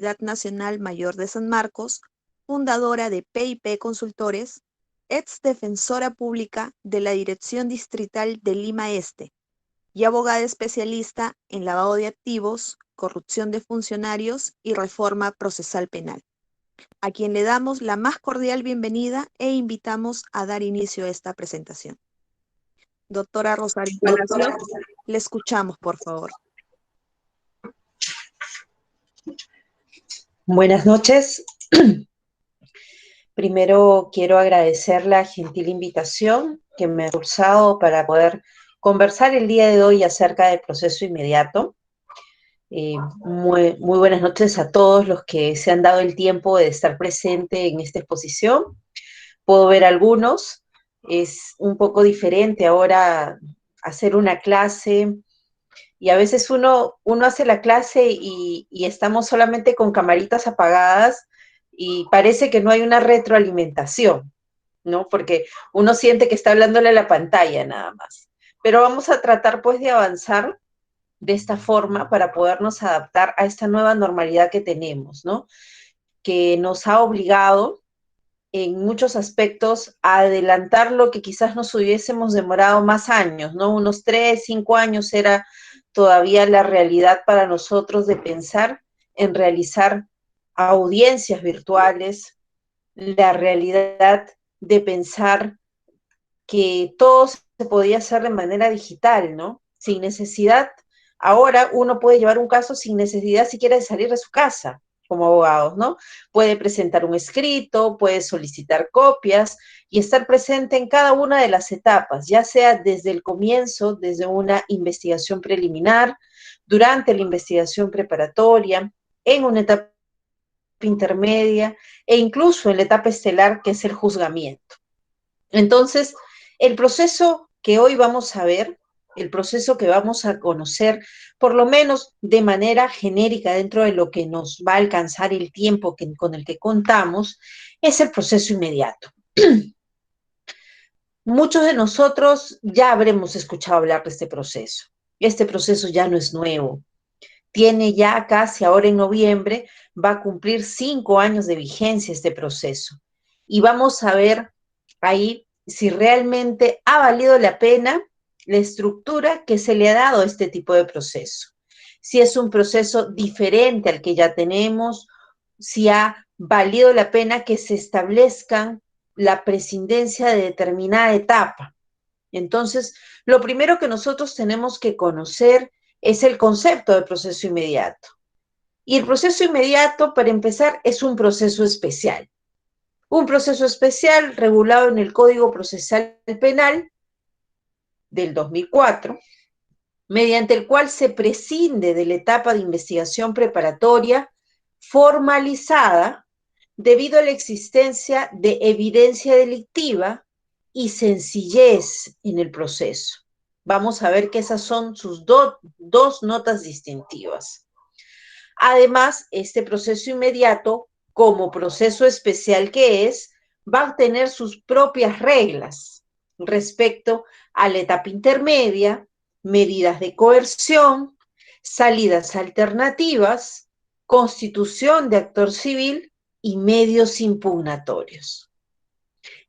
Universidad Nacional Mayor de San Marcos, fundadora de P&P Consultores, ex defensora pública de la Dirección Distrital de Lima Este y abogada especialista en lavado de activos, corrupción de funcionarios y reforma procesal penal, a quien le damos la más cordial bienvenida e invitamos a dar inicio a esta presentación. Doctora Rosario Palacio, le escuchamos, por favor. Buenas noches. Primero quiero agradecer la gentil invitación que me ha cursado para poder conversar el día de hoy acerca del proceso inmediato. Muy buenas noches a todos los que se han dado el tiempo de estar presente en esta exposición. Puedo ver algunos. Es un poco diferente ahora hacer una clase y a veces uno hace la clase y estamos solamente con camaritas apagadas y parece que no hay una retroalimentación, ¿no? Porque uno siente que está hablándole a la pantalla nada más. Pero vamos a tratar pues de avanzar de esta forma para podernos adaptar a esta nueva normalidad que tenemos, ¿no? Que nos ha obligado en muchos aspectos a adelantar lo que quizás nos hubiésemos demorado más años, ¿no? Unos 3, 5 años era todavía la realidad para nosotros de pensar en realizar audiencias virtuales, la realidad de pensar que todo se podía hacer de manera digital, ¿no? Sin necesidad, ahora uno puede llevar un caso sin necesidad siquiera de salir de su casa como abogados, ¿no? Puede presentar un escrito, puede solicitar copias y estar presente en cada una de las etapas, ya sea desde el comienzo, desde una investigación preliminar, durante la investigación preparatoria, en una etapa intermedia e incluso en la etapa estelar, que es el juzgamiento. Entonces, el proceso que hoy vamos a ver, el proceso que vamos a conocer, por lo menos de manera genérica dentro de lo que nos va a alcanzar el tiempo con el que contamos, es el proceso inmediato. Muchos de nosotros ya habremos escuchado hablar de este proceso. Este proceso ya no es nuevo. Tiene ya casi ahora en noviembre, va a cumplir 5 años de vigencia este proceso. Y vamos a ver ahí si realmente ha valido la pena la estructura que se le ha dado a este tipo de proceso. Si es un proceso diferente al que ya tenemos, si ha valido la pena que se establezcan la prescindencia de determinada etapa. Entonces, lo primero que nosotros tenemos que conocer es el concepto de proceso inmediato. Y el proceso inmediato, para empezar, es un proceso especial. Un proceso especial regulado en el Código Procesal Penal del 2004, mediante el cual se prescinde de la etapa de investigación preparatoria formalizada debido a la existencia de evidencia delictiva y sencillez en el proceso. Vamos a ver que esas son sus dos notas distintivas. Además, este proceso inmediato, como proceso especial que es, va a tener sus propias reglas respecto a la etapa intermedia, medidas de coerción, salidas alternativas, constitución de actor civil y medios impugnatorios.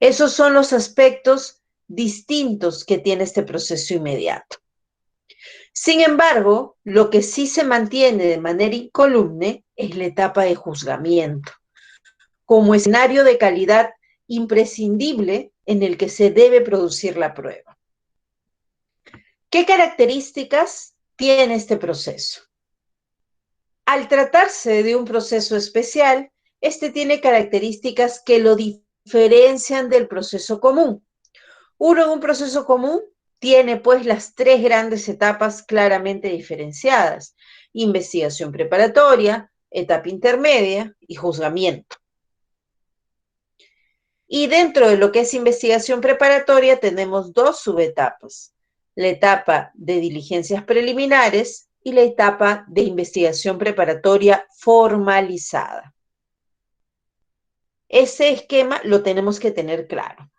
Esos son los aspectos distintos que tiene este proceso inmediato. Sin embargo, lo que sí se mantiene de manera incólume es la etapa de juzgamiento, como escenario de calidad imprescindible en el que se debe producir la prueba. ¿Qué características tiene este proceso? Al tratarse de un proceso especial, este tiene características que lo diferencian del proceso común. Un proceso común tiene pues las 3 grandes etapas claramente diferenciadas: investigación preparatoria, etapa intermedia y juzgamiento. Y dentro de lo que es investigación preparatoria tenemos 2 subetapas: la etapa de diligencias preliminares y la etapa de investigación preparatoria formalizada. Ese esquema lo tenemos que tener claro.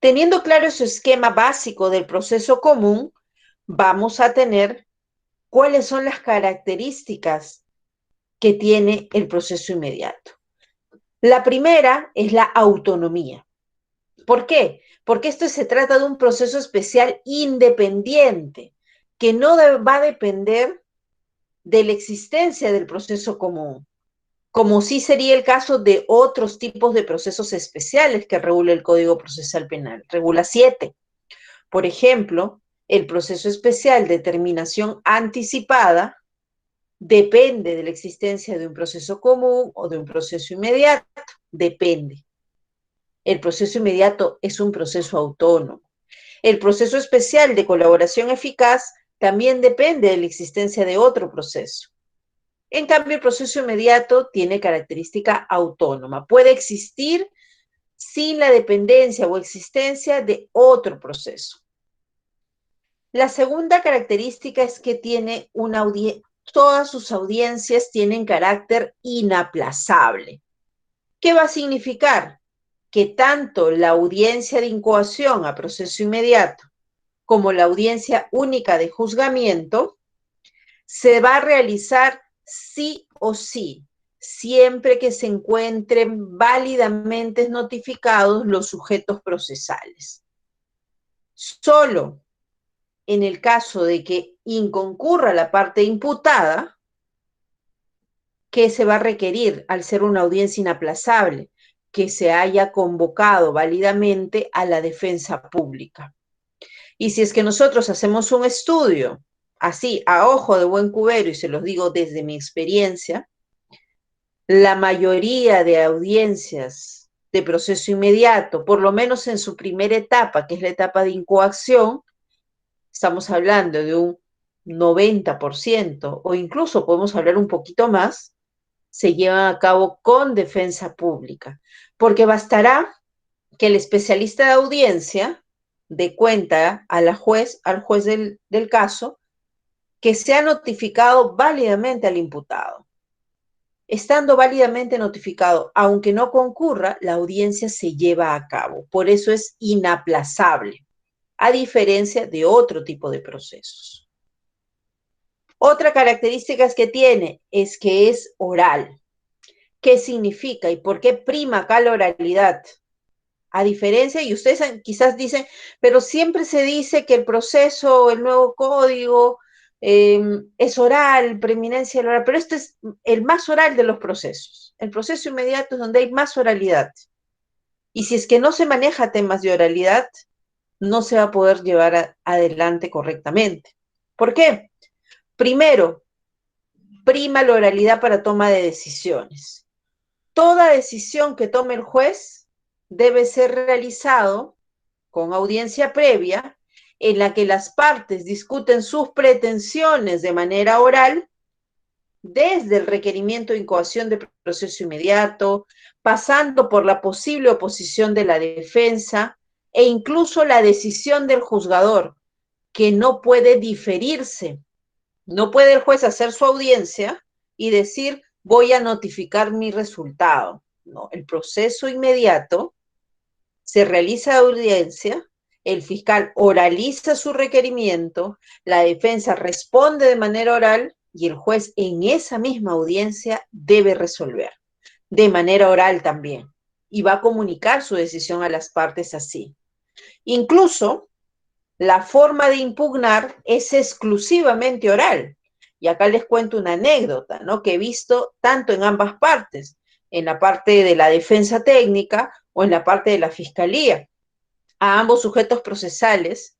Teniendo claro ese esquema básico del proceso común, vamos a tener cuáles son las características que tiene el proceso inmediato. La primera es la autonomía. ¿Por qué? Porque esto se trata de un proceso especial independiente, que no va a depender de la existencia del proceso común, como sí sería el caso de otros tipos de procesos especiales que regula el Código Procesal Penal. Regula 7. Por ejemplo, el proceso especial de terminación anticipada depende de la existencia de un proceso común o de un proceso inmediato. Depende. El proceso inmediato es un proceso autónomo. El proceso especial de colaboración eficaz también depende de la existencia de otro proceso. En cambio, el proceso inmediato tiene característica autónoma. Puede existir sin la dependencia o existencia de otro proceso. La segunda característica es que tiene todas sus audiencias tienen carácter inaplazable. ¿Qué va a significar? Que tanto la audiencia de incoación a proceso inmediato como la audiencia única de juzgamiento se va a realizar sí o sí, siempre que se encuentren válidamente notificados los sujetos procesales. Solo en el caso de que inconcurra la parte imputada, que se va a requerir al ser una audiencia inaplazable, que se haya convocado válidamente a la defensa pública. Y si es que nosotros hacemos un estudio así, a ojo de buen cubero, y se los digo desde mi experiencia, la mayoría de audiencias de proceso inmediato, por lo menos en su primera etapa, que es la etapa de incoacción, estamos hablando de un 90% o incluso podemos hablar un poquito más, se llevan a cabo con defensa pública, porque bastará que el especialista de audiencia dé cuenta a al juez del caso que se ha notificado válidamente al imputado. Estando válidamente notificado, aunque no concurra, la audiencia se lleva a cabo. Por eso es inaplazable, a diferencia de otro tipo de procesos. Otra característica que tiene es que es oral. ¿Qué significa y por qué prima acá la oralidad? A diferencia, y ustedes quizás dicen, pero siempre se dice que el proceso, el nuevo código, es oral, preeminencia oral, pero este es el más oral de los procesos. El proceso inmediato es donde hay más oralidad. Y si es que no se maneja temas de oralidad, no se va a poder llevar adelante correctamente. ¿Por qué? Primero, prima la oralidad para toma de decisiones. Toda decisión que tome el juez debe ser realizado con audiencia previa en la que las partes discuten sus pretensiones de manera oral desde el requerimiento de incoación de proceso inmediato, pasando por la posible oposición de la defensa e incluso la decisión del juzgador, que no puede diferirse. No puede el juez hacer su audiencia y decir, voy a notificar mi resultado. No, el proceso inmediato se realiza audiencia, el fiscal oraliza su requerimiento, la defensa responde de manera oral y el juez en esa misma audiencia debe resolver, de manera oral también, y va a comunicar su decisión a las partes así. Incluso, la forma de impugnar es exclusivamente oral. Y acá les cuento una anécdota, ¿no? Que he visto tanto en ambas partes, en la parte de la defensa técnica o en la parte de la fiscalía. A ambos sujetos procesales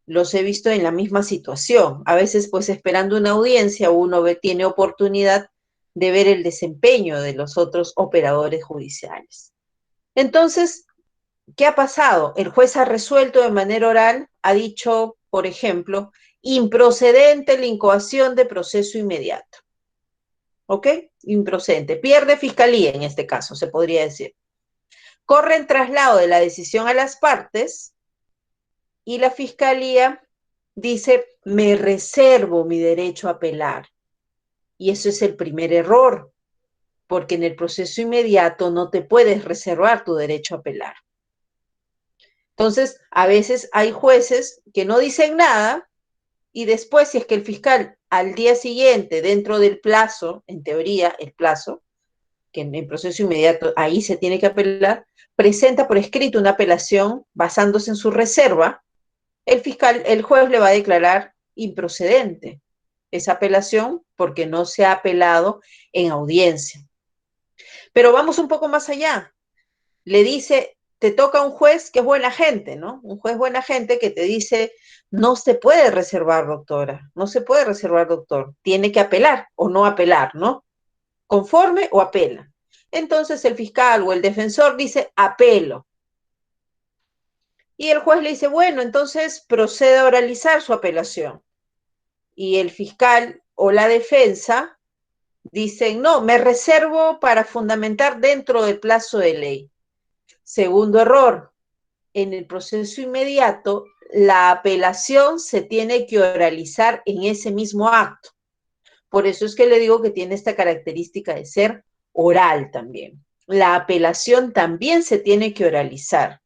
los he visto en la misma situación. A veces, pues, esperando una audiencia, uno tiene oportunidad de ver el desempeño de los otros operadores judiciales. Entonces, ¿qué ha pasado? El juez ha resuelto de manera oral, ha dicho, por ejemplo, improcedente la incoación de proceso inmediato. ¿Ok? Improcedente. Pierde fiscalía en este caso, se podría decir. Corre en traslado de la decisión a las partes y la fiscalía dice, me reservo mi derecho a apelar. Y eso es el primer error, porque en el proceso inmediato no te puedes reservar tu derecho a apelar. Entonces, a veces hay jueces que no dicen nada y después, si es que el fiscal al día siguiente, dentro del plazo, en teoría, el plazo, que en el proceso inmediato ahí se tiene que apelar, presenta por escrito una apelación basándose en su reserva, el juez le va a declarar improcedente esa apelación porque no se ha apelado en audiencia. Pero vamos un poco más allá. Le dice, te toca un juez que es buena gente, ¿no? Un juez buena gente que te dice, no se puede reservar, doctora, no se puede reservar, doctor, tiene que apelar o no apelar, ¿no? Conforme o apela. Entonces el fiscal o el defensor dice, apelo. Y el juez le dice, bueno, entonces procede a oralizar su apelación. Y el fiscal o la defensa dicen, no, me reservo para fundamentar dentro del plazo de ley. Segundo error, en el proceso inmediato, la apelación se tiene que oralizar en ese mismo acto. Por eso es que le digo que tiene esta característica de ser oral también. La apelación también se tiene que oralizar.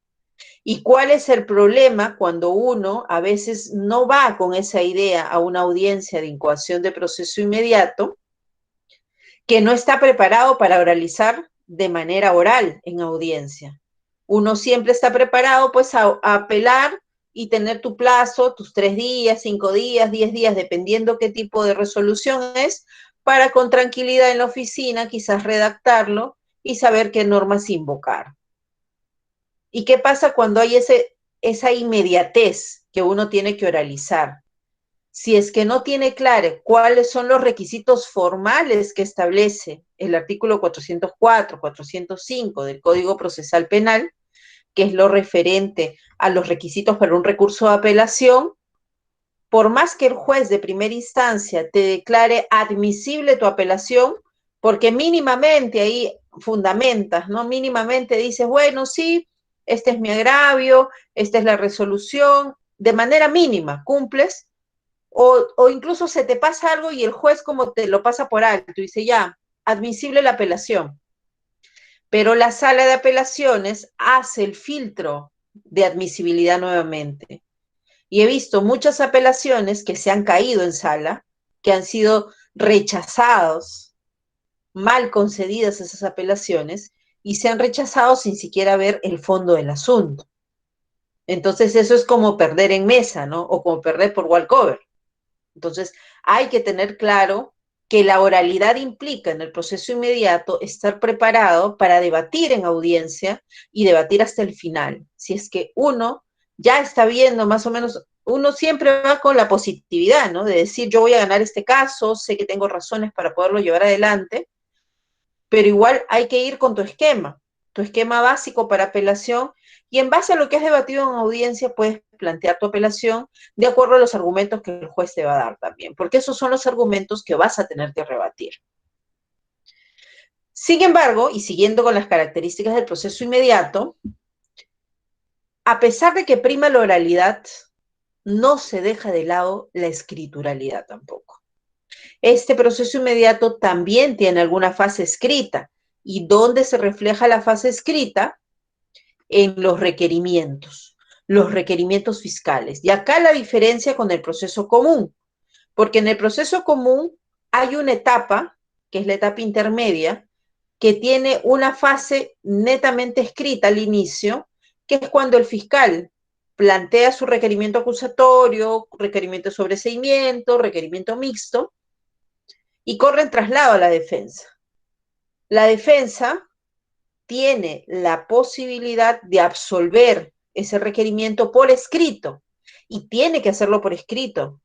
¿Y cuál es el problema cuando uno a veces no va con esa idea a una audiencia de incoación de proceso inmediato, que no está preparado para oralizar de manera oral en audiencia? Uno siempre está preparado pues a apelar y tener tu plazo, tus 3 días, 5 días, 10 días, dependiendo qué tipo de resolución es, para con tranquilidad en la oficina quizás redactarlo y saber qué normas invocar. ¿Y qué pasa cuando hay esa inmediatez que uno tiene que oralizar? Si es que no tiene claro cuáles son los requisitos formales que establece el artículo 404, 405 del Código Procesal Penal, que es lo referente a los requisitos para un recurso de apelación, por más que el juez de primera instancia te declare admisible tu apelación, porque mínimamente ahí fundamentas, ¿no? Mínimamente dices, bueno, sí, este es mi agravio, esta es la resolución, de manera mínima cumples, o incluso se te pasa algo y el juez como te lo pasa por alto, dice ya, admisible la apelación. Pero la sala de apelaciones hace el filtro de admisibilidad nuevamente. Y he visto muchas apelaciones que se han caído en sala, que han sido rechazados, mal concedidas esas apelaciones, y se han rechazado sin siquiera ver el fondo del asunto. Entonces eso es como perder en mesa, ¿no? O como perder por walkover. Entonces hay que tener claro que la oralidad implica en el proceso inmediato estar preparado para debatir en audiencia y debatir hasta el final. Si es que uno ya está viendo más o menos, uno siempre va con la positividad, ¿no? De decir, yo voy a ganar este caso, sé que tengo razones para poderlo llevar adelante, pero igual hay que ir con tu esquema básico para apelación, y en base a lo que has debatido en audiencia puedes plantear tu apelación de acuerdo a los argumentos que el juez te va a dar también, porque esos son los argumentos que vas a tener que rebatir. Sin embargo, y siguiendo con las características del proceso inmediato, a pesar de que prima la oralidad, no se deja de lado la escrituralidad tampoco. Este proceso inmediato también tiene alguna fase escrita. ¿Y dónde se refleja la fase escrita? En los requerimientos fiscales. Y acá la diferencia con el proceso común, porque en el proceso común hay una etapa, que es la etapa intermedia, que tiene una fase netamente escrita al inicio, que es cuando el fiscal plantea su requerimiento acusatorio, requerimiento de sobreseimiento, requerimiento mixto, y corre en traslado a la defensa. La defensa tiene la posibilidad de absolver ese requerimiento por escrito y tiene que hacerlo por escrito.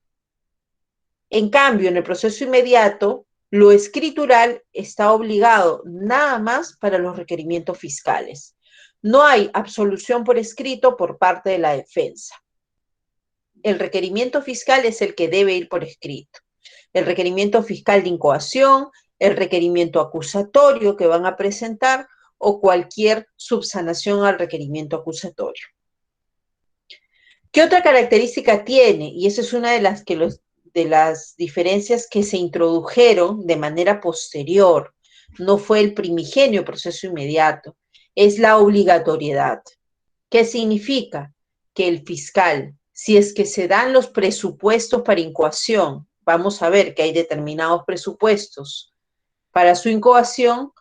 En cambio, en el proceso inmediato, lo escritural está obligado nada más para los requerimientos fiscales. No hay absolución por escrito por parte de la defensa. El requerimiento fiscal es el que debe ir por escrito. El requerimiento fiscal de incoación, el requerimiento acusatorio que van a presentar o cualquier subsanación al requerimiento acusatorio. ¿Qué otra característica tiene? Y esa es una de las diferencias que se introdujeron de manera posterior. No fue el primigenio proceso inmediato. Es la obligatoriedad. ¿Qué significa? Que el fiscal, si es que se dan los presupuestos para incoación, vamos a ver que hay determinados presupuestos para su incoación,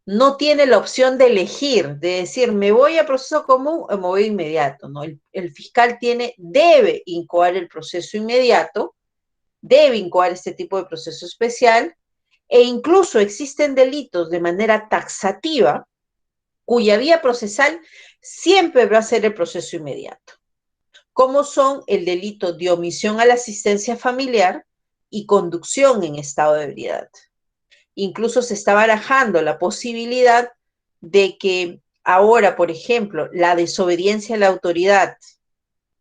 no tiene la opción de elegir, de decir, me voy a proceso común o me voy inmediato, ¿no? El fiscal debe incoar el proceso inmediato, debe incoar este tipo de proceso especial, e incluso existen delitos de manera taxativa cuya vía procesal siempre va a ser el proceso inmediato, como son el delito de omisión a la asistencia familiar y conducción en estado de ebriedad. Incluso se está barajando la posibilidad de que ahora, por ejemplo, la desobediencia a la autoridad,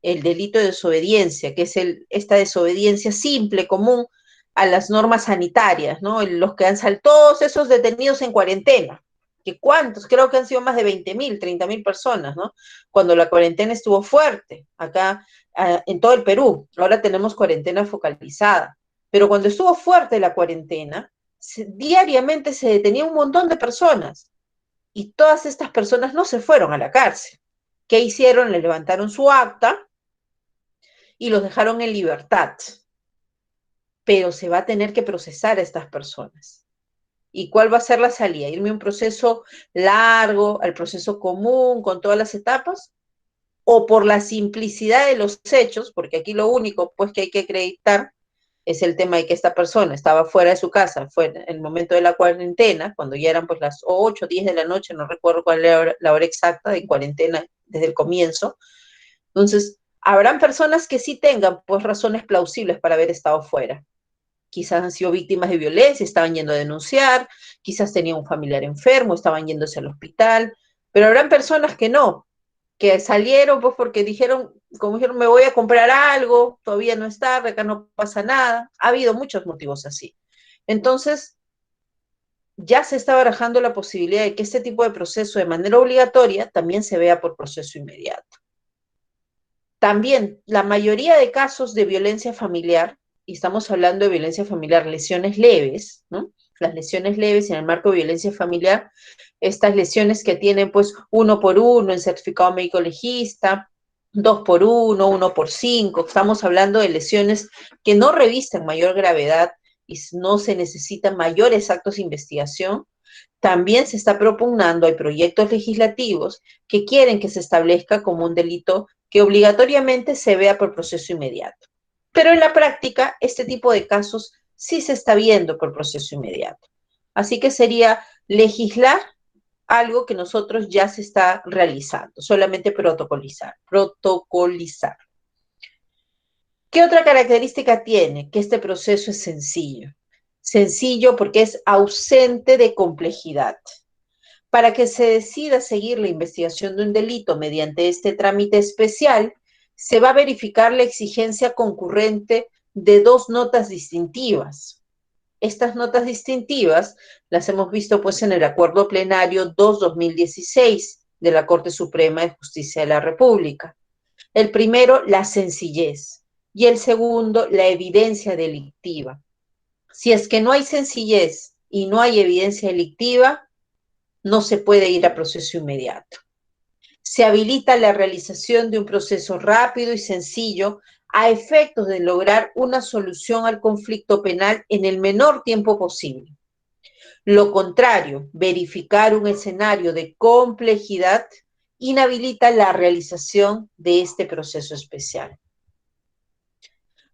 el delito de desobediencia, que es esta desobediencia simple, común a las normas sanitarias, ¿no? Los que han salido, todos esos detenidos en cuarentena, que cuántos, creo que han sido más de 20.000, 30.000 personas, ¿no? Cuando la cuarentena estuvo fuerte, acá en todo el Perú, ahora tenemos cuarentena focalizada, pero cuando estuvo fuerte la cuarentena, diariamente se detenía un montón de personas, y todas estas personas no se fueron a la cárcel. ¿Qué hicieron? Le levantaron su acta y los dejaron en libertad, pero se va a tener que procesar a estas personas. ¿Y cuál va a ser la salida? ¿Irme a un proceso largo, al proceso común, con todas las etapas? ¿O por la simplicidad de los hechos, porque aquí lo único pues que hay que acreditar es el tema de que esta persona estaba fuera de su casa, fue en el momento de la cuarentena, cuando ya eran pues las 8, 10 de la noche, no recuerdo cuál era la hora exacta de cuarentena desde el comienzo? Entonces, habrán personas que sí tengan pues razones plausibles para haber estado fuera. Quizás han sido víctimas de violencia, estaban yendo a denunciar, quizás tenían un familiar enfermo, estaban yéndose al hospital, pero habrán personas que no, que salieron pues porque dijeron, como dijeron, me voy a comprar algo, todavía no es tarde, acá no pasa nada. Ha habido muchos motivos así. Entonces, ya se está barajando la posibilidad de que este tipo de proceso de manera obligatoria también se vea por proceso inmediato. También la mayoría de casos de violencia familiar, y estamos hablando de violencia familiar, lesiones leves, ¿no? Las lesiones leves en el marco de violencia familiar, estas lesiones que tienen pues 1 por 1 en certificado médico legista, 2 por 1, 1 por 5, estamos hablando de lesiones que no revisten mayor gravedad y no se necesitan mayores actos de investigación. También se está propugnando, hay proyectos legislativos que quieren que se establezca como un delito que obligatoriamente se vea por proceso inmediato. Pero en la práctica, este tipo de casos sí se está viendo por proceso inmediato. Así que sería legislar algo que nosotros ya se está realizando, solamente protocolizar, protocolizar. ¿Qué otra característica tiene? Que este proceso es sencillo. Sencillo porque es ausente de complejidad. Para que se decida seguir la investigación de un delito mediante este trámite especial, se va a verificar la exigencia concurrente de 2 notas distintivas. Estas notas distintivas las hemos visto pues en el Acuerdo Plenario 2/2016 de la Corte Suprema de Justicia de la República. El primero, la sencillez, y el segundo, la evidencia delictiva. Si es que no hay sencillez y no hay evidencia delictiva, no se puede ir a proceso inmediato. Se habilita la realización de un proceso rápido y sencillo a efectos de lograr una solución al conflicto penal en el menor tiempo posible. Lo contrario, verificar un escenario de complejidad inhabilita la realización de este proceso especial.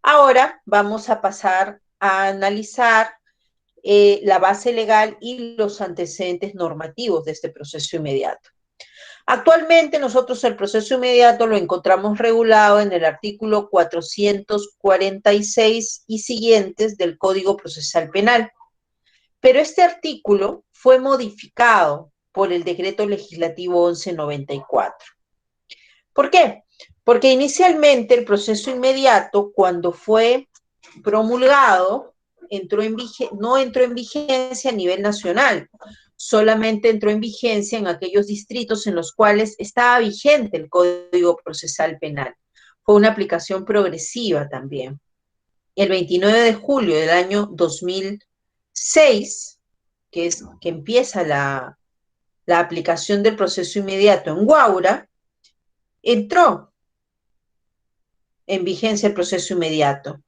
Ahora vamos a pasar a analizar la base legal y los antecedentes normativos de este proceso inmediato. Actualmente nosotros el proceso inmediato lo encontramos regulado en el artículo 446 y siguientes del Código Procesal Penal, pero este artículo fue modificado por el Decreto Legislativo 1194. ¿Por qué? Porque inicialmente el proceso inmediato, cuando fue promulgado, no entró en vigencia a nivel nacional, solamente entró en vigencia en aquellos distritos en los cuales estaba vigente el Código Procesal Penal. Fue una aplicación progresiva también. El 29 de julio del año 2006, que empieza la aplicación del proceso inmediato en Huaura, entró en vigencia el proceso inmediato.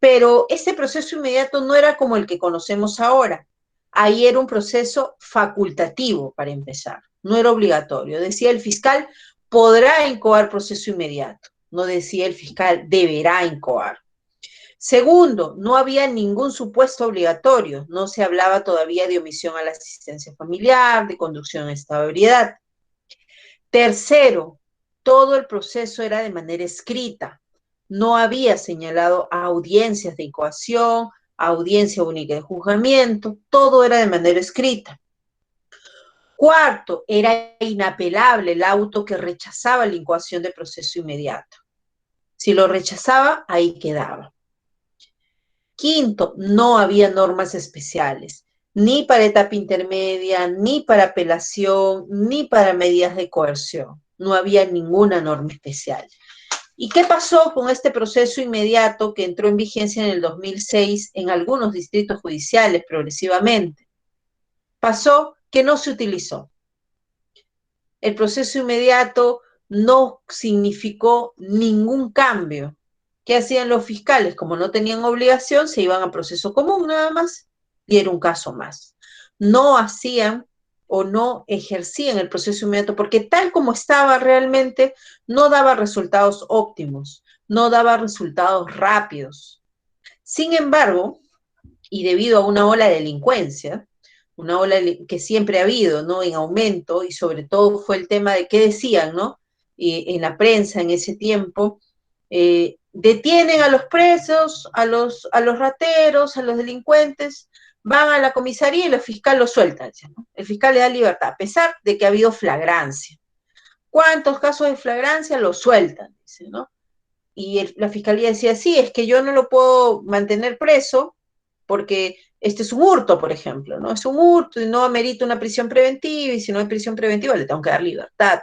Pero este proceso inmediato no era como el que conocemos ahora. Ahí era un proceso facultativo, para empezar, no era obligatorio. Decía el fiscal, podrá incoar proceso inmediato, no decía el fiscal, deberá incoar. Segundo, no había ningún supuesto obligatorio, no se hablaba todavía de omisión a la asistencia familiar, de conducción a estado de ebriedad. Tercero, todo el proceso era de manera escrita, no había señalado a audiencias de incoación, audiencia única de juzgamiento, todo era de manera escrita. Cuarto, era inapelable el auto que rechazaba la incoación de proceso inmediato. Si lo rechazaba, ahí quedaba. Quinto, no había normas especiales, ni para etapa intermedia, ni para apelación, ni para medidas de coerción. No había ninguna norma especial. ¿Y qué pasó con este proceso inmediato que entró en vigencia en el 2006 en algunos distritos judiciales progresivamente? Pasó que no se utilizó. El proceso inmediato no significó ningún cambio. ¿Qué hacían los fiscales? Como no tenían obligación, se iban a proceso común nada más y era un caso más. No hacían o no ejercían el proceso inmediato porque tal como estaba realmente no daba resultados óptimos, no daba resultados rápidos. Sin embargo, y debido a una ola de delincuencia, una ola que siempre ha habido, ¿no? En aumento, y sobre todo fue el tema de qué decían, ¿no? En la prensa en ese tiempo, detienen a los presos, a los rateros, a los delincuentes, van a la comisaría y el fiscal los suelta, ¿no? El fiscal le da libertad, a pesar de que ha habido flagrancia. ¿Cuántos casos de flagrancia los sueltan? Dice, ¿no? Y la fiscalía decía, sí, es que yo no lo puedo mantener preso porque este es un hurto, por ejemplo, ¿no? Es un hurto y no amerita una prisión preventiva, y si no hay prisión preventiva le tengo que dar libertad.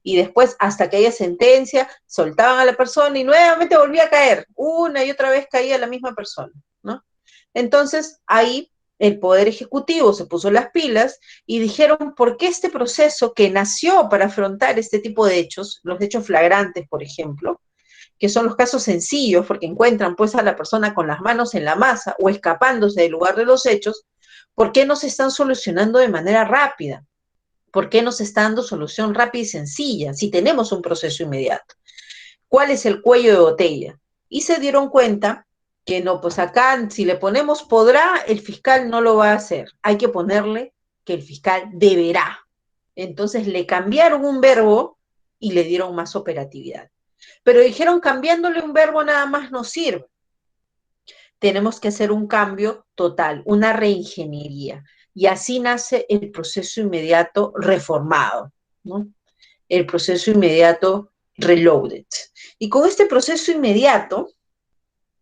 Y después, hasta que haya sentencia, soltaban a la persona y nuevamente volvía a caer. Una y otra vez caía la misma persona, ¿no? Entonces, ahí el Poder Ejecutivo se puso las pilas y dijeron, ¿por qué este proceso que nació para afrontar este tipo de hechos, los hechos flagrantes, por ejemplo, que son los casos sencillos, porque encuentran pues a la persona con las manos en la masa o escapándose del lugar de los hechos, ¿por qué no se están solucionando de manera rápida? ¿Por qué no se está dando solución rápida y sencilla si tenemos un proceso inmediato? ¿Cuál es el cuello de botella? Y se dieron cuenta que no, pues acá si le ponemos podrá, el fiscal no lo va a hacer. Hay que ponerle que el fiscal deberá. Entonces le cambiaron un verbo y le dieron más operatividad. Pero dijeron cambiándole un verbo nada más no sirve. Tenemos que hacer un cambio total, una reingeniería. Y así nace el proceso inmediato reformado, ¿no? El proceso inmediato reloaded. Y con este proceso inmediato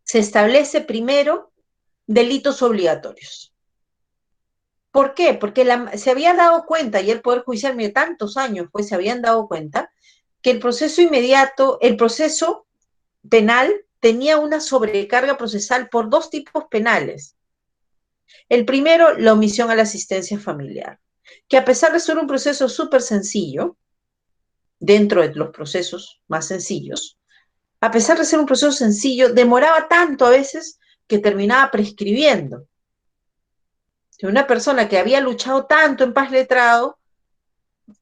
se establece primero delitos obligatorios. ¿Por qué? Porque se había dado cuenta, y el Poder Judicial, mire, tantos años pues se habían dado cuenta, que el proceso inmediato, el proceso penal tenía una sobrecarga procesal por dos tipos penales. El primero, la omisión a la asistencia familiar, que a pesar de ser un proceso súper sencillo, dentro de los procesos más sencillos, a pesar de ser un proceso sencillo, demoraba tanto a veces que terminaba prescribiendo. Una persona que había luchado tanto en paz letrado,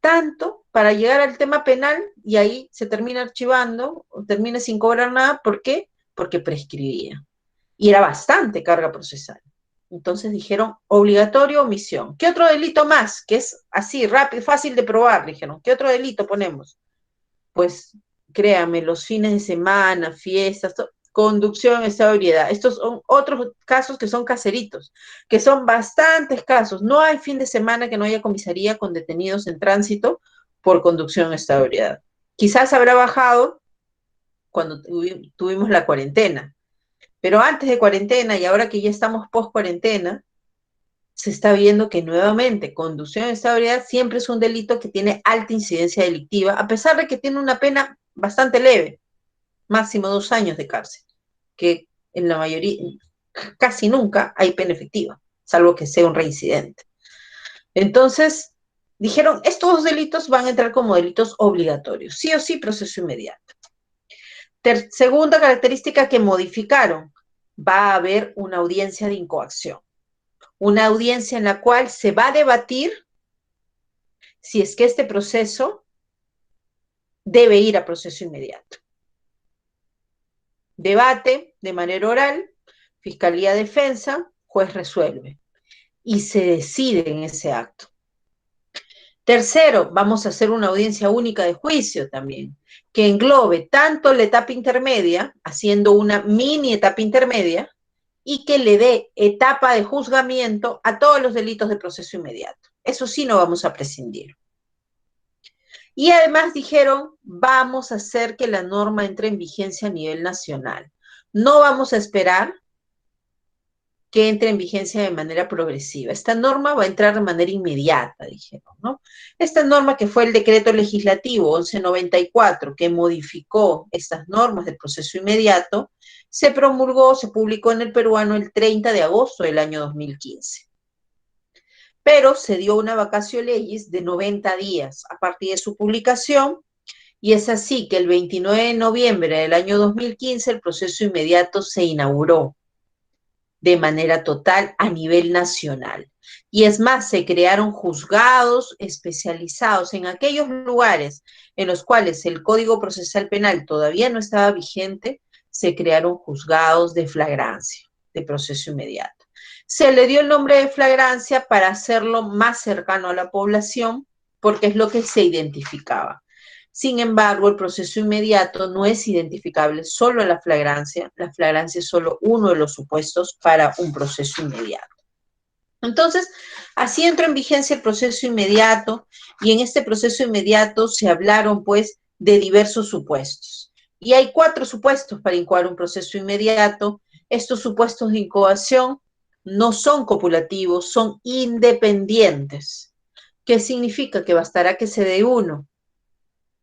tanto para llegar al tema penal, y ahí se termina archivando, o termina sin cobrar nada, ¿por qué? Porque prescribía. Y era bastante carga procesal. Entonces dijeron, obligatorio omisión. ¿Qué otro delito más? Que es así, rápido, fácil de probar, dijeron. ¿Qué otro delito ponemos? Pues créame, los fines de semana, fiestas, conducción en estado de ebriedad. Estos son otros casos que son caseritos, que son bastantes casos. No hay fin de semana que no haya comisaría con detenidos en tránsito por conducción en estado de ebriedad. Quizás habrá bajado cuando tuvimos la cuarentena, pero antes de cuarentena y ahora que ya estamos post cuarentena, se está viendo que nuevamente conducción en estado de ebriedad siempre es un delito que tiene alta incidencia delictiva, a pesar de que tiene una pena bastante leve, máximo 2 años de cárcel, que en la mayoría, casi nunca hay pena efectiva, salvo que sea un reincidente. Entonces, dijeron, estos dos delitos van a entrar como delitos obligatorios, sí o sí, proceso inmediato. Segunda característica que modificaron, va a haber una audiencia de incoacción, una audiencia en la cual se va a debatir si es que este proceso debe ir a proceso inmediato. Debate de manera oral, Fiscalía Defensa, juez resuelve y se decide en ese acto. Tercero, vamos a hacer una audiencia única de juicio también, que englobe tanto la etapa intermedia, haciendo una mini etapa intermedia, y que le dé etapa de juzgamiento a todos los delitos de proceso inmediato. Eso sí no vamos a prescindir. Y además dijeron, vamos a hacer que la norma entre en vigencia a nivel nacional. No vamos a esperar que entre en vigencia de manera progresiva. Esta norma va a entrar de manera inmediata, dijeron, ¿no? Esta norma que fue el decreto legislativo 1194, que modificó estas normas del proceso inmediato, se promulgó, se publicó en el Peruano el 30 de agosto del año 2015. Pero se dio una vacatio legis de 90 días a partir de su publicación, y es así que el 29 de noviembre del año 2015 el proceso inmediato se inauguró de manera total a nivel nacional. Y es más, se crearon juzgados especializados en aquellos lugares en los cuales el Código Procesal Penal todavía no estaba vigente, se crearon juzgados de flagrancia, de proceso inmediato. Se le dio el nombre de flagrancia para hacerlo más cercano a la población, porque es lo que se identificaba. Sin embargo, el proceso inmediato no es identificable solo en la flagrancia es solo uno de los supuestos para un proceso inmediato. Entonces, así entró en vigencia el proceso inmediato, y en este proceso inmediato se hablaron, pues, de diversos supuestos. Y hay 4 supuestos para incoar un proceso inmediato. Estos supuestos de incoación no son copulativos, son independientes. ¿Qué significa? Que bastará que se dé uno.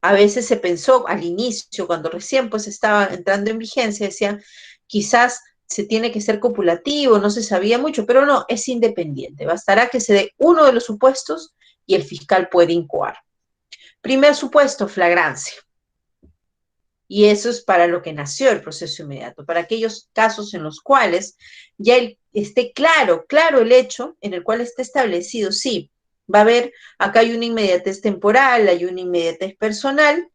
A veces se pensó al inicio, cuando recién pues estaba entrando en vigencia, decían, quizás se tiene que ser copulativo, no se sabía mucho, pero no, es independiente. Bastará que se dé uno de los supuestos y el fiscal puede incoar. Primer supuesto, flagrancia. Y eso es para lo que nació el proceso inmediato, para aquellos casos en los cuales ya esté claro el hecho en el cual esté establecido, sí, va a haber, acá hay una inmediatez temporal, hay una inmediatez personal,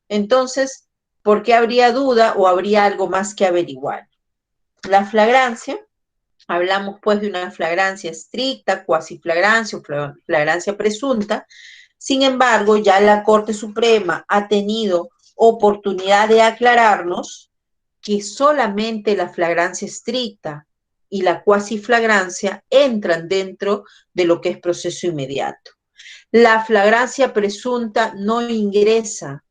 entonces, ¿por qué habría duda o habría algo más que averiguar? La flagrancia, hablamos pues de una flagrancia estricta, cuasi flagrancia o flagrancia presunta. Sin embargo, ya la Corte Suprema ha tenido oportunidad de aclararnos que solamente la flagrancia estricta y la cuasi flagrancia entran dentro de lo que es proceso inmediato. La flagrancia presunta no ingresa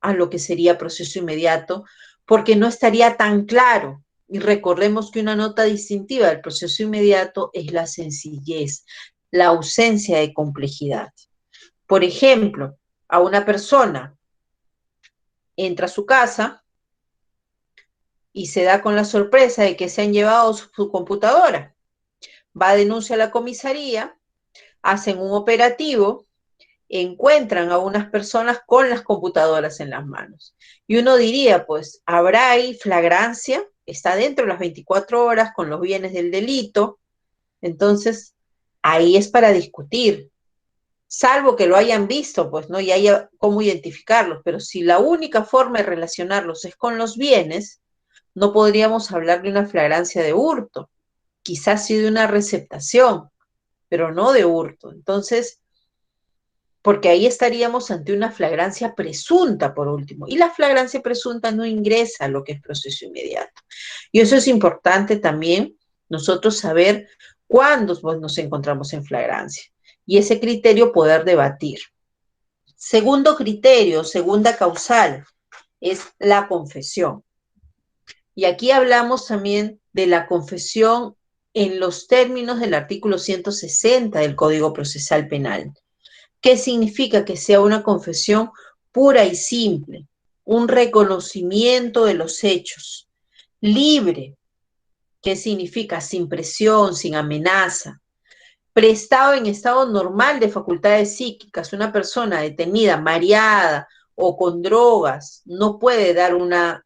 a lo que sería proceso inmediato porque no estaría tan claro. Y recordemos que una nota distintiva del proceso inmediato es la sencillez, la ausencia de complejidad. Por ejemplo, a una persona entra a su casa y se da con la sorpresa de que se han llevado su computadora. Va a denuncia a la comisaría, hacen un operativo, encuentran a unas personas con las computadoras en las manos. Y uno diría, pues, ¿habrá ahí flagrancia? Está dentro de las 24 horas con los bienes del delito. Entonces, ahí es para discutir. Salvo que lo hayan visto, pues, ¿no? Y haya cómo identificarlos. Pero si la única forma de relacionarlos es con los bienes, no podríamos hablar de una flagrancia de hurto. Quizás sí de una receptación, pero no de hurto. Entonces, porque ahí estaríamos ante una flagrancia presunta, por último. Y la flagrancia presunta no ingresa a lo que es proceso inmediato. Y eso es importante también, nosotros saber cuándo nos encontramos en flagrancia. Y ese criterio poder debatir. Segundo criterio, segunda causal, es la confesión. Y aquí hablamos también de la confesión en los términos del artículo 160 del Código Procesal Penal. ¿Qué significa? Que sea una confesión pura y simple, un reconocimiento de los hechos, libre. ¿Qué significa? Sin presión, sin amenaza, prestado en estado normal de facultades psíquicas. Una persona detenida, mareada o con drogas no puede dar una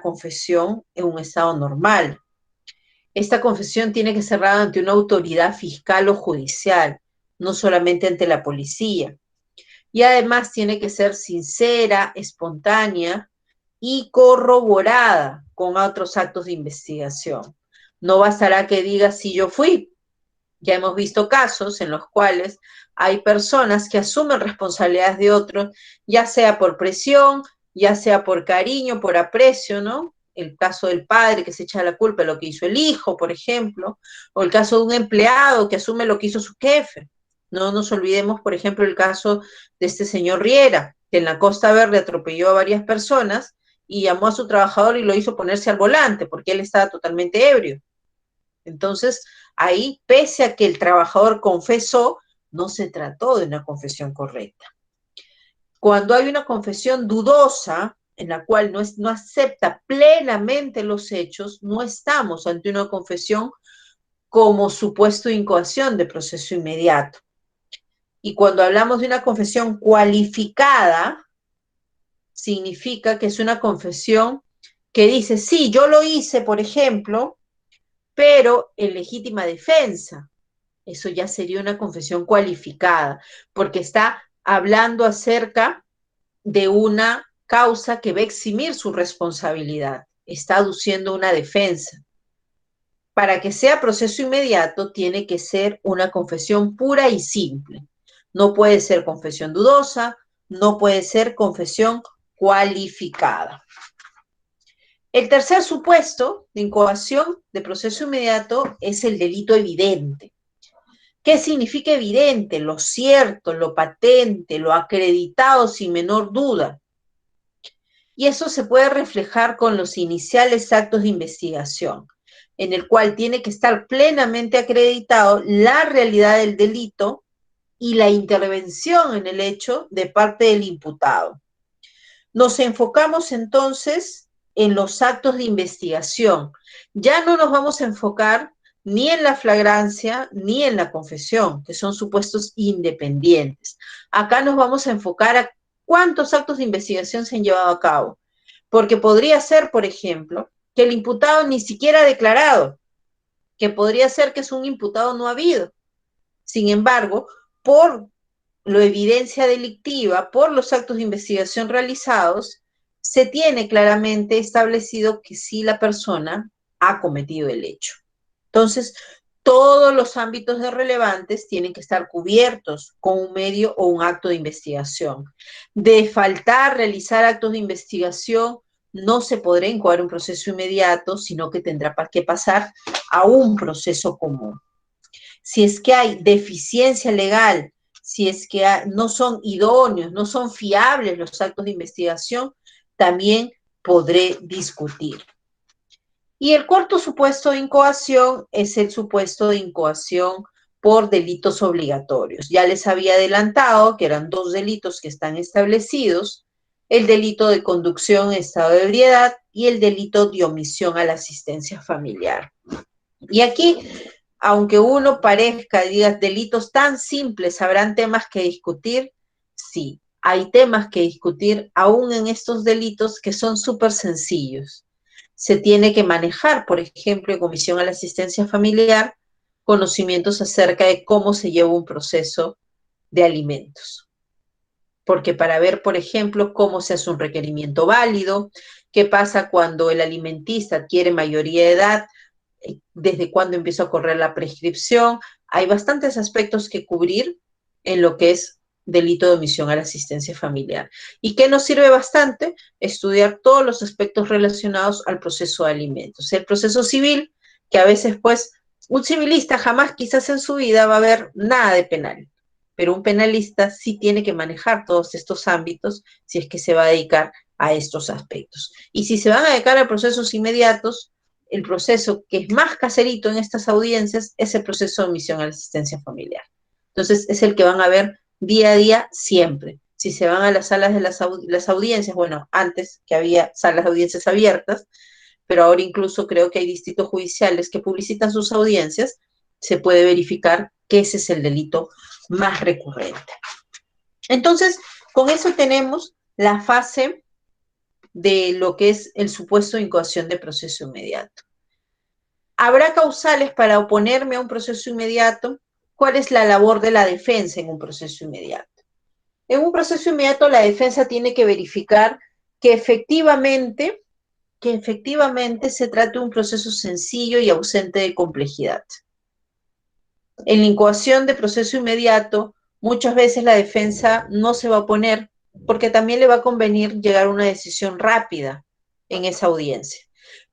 confesión en un estado normal. Esta confesión tiene que ser dada ante una autoridad fiscal o judicial, no solamente ante la policía. Y además tiene que ser sincera, espontánea y corroborada con otros actos de investigación. No bastará que diga si yo fui. Ya hemos visto casos en los cuales hay personas que asumen responsabilidades de otros, ya sea por presión, ya sea por cariño, por aprecio, ¿no? El caso del padre que se echa la culpa de lo que hizo el hijo, por ejemplo, o el caso de un empleado que asume lo que hizo su jefe. No nos olvidemos, por ejemplo, el caso de este señor Riera, que en la Costa Verde atropelló a varias personas y llamó a su trabajador y lo hizo ponerse al volante porque él estaba totalmente ebrio. Entonces, ahí, pese a que el trabajador confesó, no se trató de una confesión correcta. Cuando hay una confesión dudosa, en la cual no acepta plenamente los hechos, no estamos ante una confesión como supuesto de incoación de proceso inmediato. Y cuando hablamos de una confesión cualificada, significa que es una confesión que dice, sí, yo lo hice, por ejemplo, pero en legítima defensa. Eso ya sería una confesión cualificada, porque está hablando acerca de una causa que va a eximir su responsabilidad, está aduciendo una defensa. Para que sea proceso inmediato, tiene que ser una confesión pura y simple. No puede ser confesión dudosa, no puede ser confesión cualificada. El tercer supuesto de incoación de proceso inmediato es el delito evidente. ¿Qué significa evidente? Lo cierto, lo patente, lo acreditado sin menor duda. Y eso se puede reflejar con los iniciales actos de investigación, en el cual tiene que estar plenamente acreditado la realidad del delito y la intervención en el hecho de parte del imputado. Nos enfocamos entonces en los actos de investigación. Ya no nos vamos a enfocar ni en la flagrancia ni en la confesión, que son supuestos independientes. Acá nos vamos a enfocar a cuántos actos de investigación se han llevado a cabo, porque podría ser, por ejemplo, que el imputado ni siquiera ha declarado, que podría ser que es un imputado no habido. Sin embargo, por la evidencia delictiva, por los actos de investigación realizados, se tiene claramente establecido que sí la persona ha cometido el hecho. Entonces, todos los ámbitos de relevantes tienen que estar cubiertos con un medio o un acto de investigación. De faltar realizar actos de investigación, no se podrá incoar un proceso inmediato, sino que tendrá que pasar a un proceso común. Si es que hay deficiencia legal, si es que no son idóneos, no son fiables los actos de investigación, también podré discutir. Y el cuarto supuesto de incoación es el supuesto de incoación por delitos obligatorios. Ya les había adelantado que eran dos delitos que están establecidos, el delito de conducción en estado de ebriedad y el delito de omisión a la asistencia familiar. Y aquí, aunque uno parezca, diga, delitos tan simples, ¿habrán temas que discutir? Sí, hay temas que discutir aún en estos delitos que son súper sencillos. Se tiene que manejar, por ejemplo, en comisión a la asistencia familiar, conocimientos acerca de cómo se lleva un proceso de alimentos. Porque para ver, por ejemplo, cómo se hace un requerimiento válido, qué pasa cuando el alimentista adquiere mayoría de edad, desde cuándo empieza a correr la prescripción. Hay bastantes aspectos que cubrir en lo que es delito de omisión a la asistencia familiar. ¿Y qué nos sirve bastante? Estudiar todos los aspectos relacionados al proceso de alimentos. El proceso civil, que a veces, pues, un civilista jamás quizás en su vida va a ver nada de penal, pero un penalista sí tiene que manejar todos estos ámbitos si es que se va a dedicar a estos aspectos. Y si se van a dedicar a procesos inmediatos, el proceso que es más caserito en estas audiencias es el proceso de omisión a la asistencia familiar. Entonces, es el que van a ver día a día siempre. Si se van a las salas de las audiencias, bueno, antes que había salas de audiencias abiertas, pero ahora incluso creo que hay distritos judiciales que publicitan sus audiencias, se puede verificar que ese es el delito más recurrente. Entonces, con eso tenemos la fase de lo que es el supuesto de incoación de proceso inmediato. ¿Habrá causales para oponerme a un proceso inmediato? ¿Cuál es la labor de la defensa en un proceso inmediato? En un proceso inmediato, la defensa tiene que verificar que efectivamente se trata de un proceso sencillo y ausente de complejidad. En la incoación de proceso inmediato, muchas veces la defensa no se va a oponer porque también le va a convenir llegar a una decisión rápida en esa audiencia.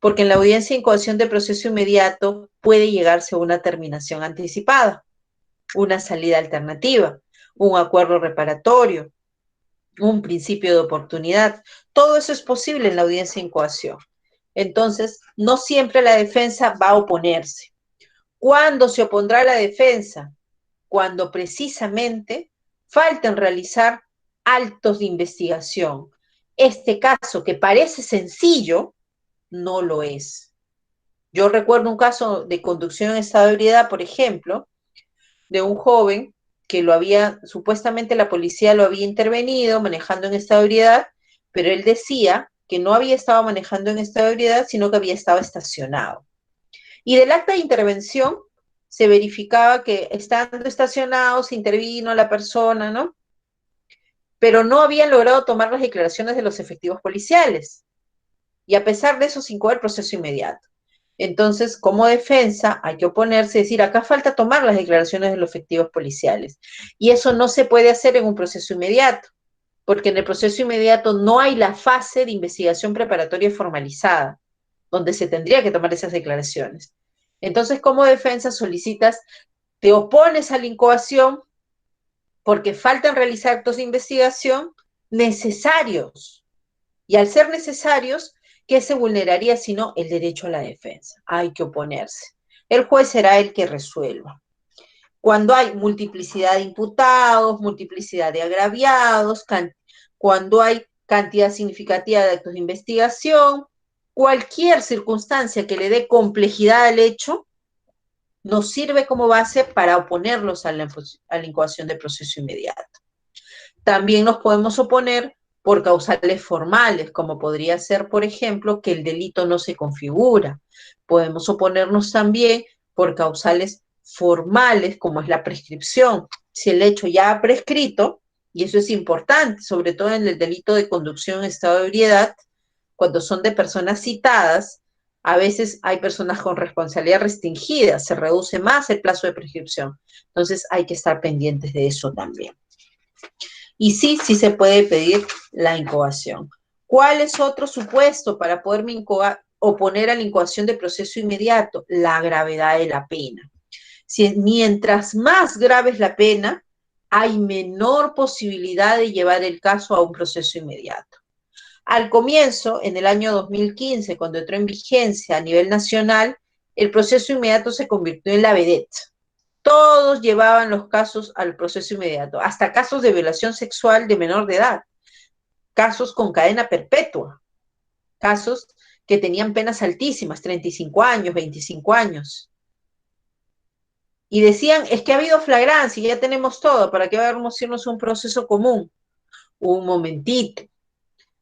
Porque en la audiencia de incoación de proceso inmediato puede llegarse a una terminación anticipada, una salida alternativa, un acuerdo reparatorio, un principio de oportunidad. Todo eso es posible en la audiencia de incoación. Entonces, no siempre la defensa va a oponerse. ¿Cuándo se opondrá la defensa? Cuando precisamente faltan realizar actos de investigación. Este caso, que parece sencillo, no lo es. Yo recuerdo un caso de conducción en estado de ebriedad, por ejemplo, de un joven que supuestamente la policía lo había intervenido manejando en estado de ebriedad, pero él decía que no había estado manejando en estado de ebriedad, sino que había estado estacionado. Y del acta de intervención se verificaba que estando estacionado se intervino la persona, ¿no? Pero no habían logrado tomar las declaraciones de los efectivos policiales. Y a pesar de eso, sin coger proceso inmediato. Entonces, como defensa, hay que oponerse y decir, acá falta tomar las declaraciones de los efectivos policiales. Y eso no se puede hacer en un proceso inmediato, porque en el proceso inmediato no hay la fase de investigación preparatoria formalizada, donde se tendría que tomar esas declaraciones. Entonces, como defensa solicitas, te opones a la incoación porque faltan realizar actos de investigación necesarios. Y al ser necesarios, ¿qué se vulneraría sino el derecho a la defensa? Hay que oponerse. El juez será el que resuelva. Cuando hay multiplicidad de imputados, multiplicidad de agraviados, cuando hay cantidad significativa de actos de investigación, cualquier circunstancia que le dé complejidad al hecho, nos sirve como base para oponerlos a la incoación de proceso inmediato. También nos podemos oponer por causales formales, como podría ser, por ejemplo, que el delito no se configura. Podemos oponernos también por causales formales, como es la prescripción. Si el hecho ya ha prescrito, y eso es importante, sobre todo en el delito de conducción en estado de ebriedad, cuando son de personas citadas, a veces hay personas con responsabilidad restringida, se reduce más el plazo de prescripción. Entonces hay que estar pendientes de eso también. Y sí se puede pedir la incoación. ¿Cuál es otro supuesto para poderme oponer a la incoación de proceso inmediato? La gravedad de la pena. Mientras más grave es la pena, hay menor posibilidad de llevar el caso a un proceso inmediato. Al comienzo, en el año 2015, cuando entró en vigencia a nivel nacional, el proceso inmediato se convirtió en la vedette. Todos llevaban los casos al proceso inmediato, hasta casos de violación sexual de menor de edad, casos con cadena perpetua, casos que tenían penas altísimas, 35 años, 25 años. Y decían, es que ha habido flagrancia, ya tenemos todo, ¿para qué vamos a irnos a un proceso común? Un momentito.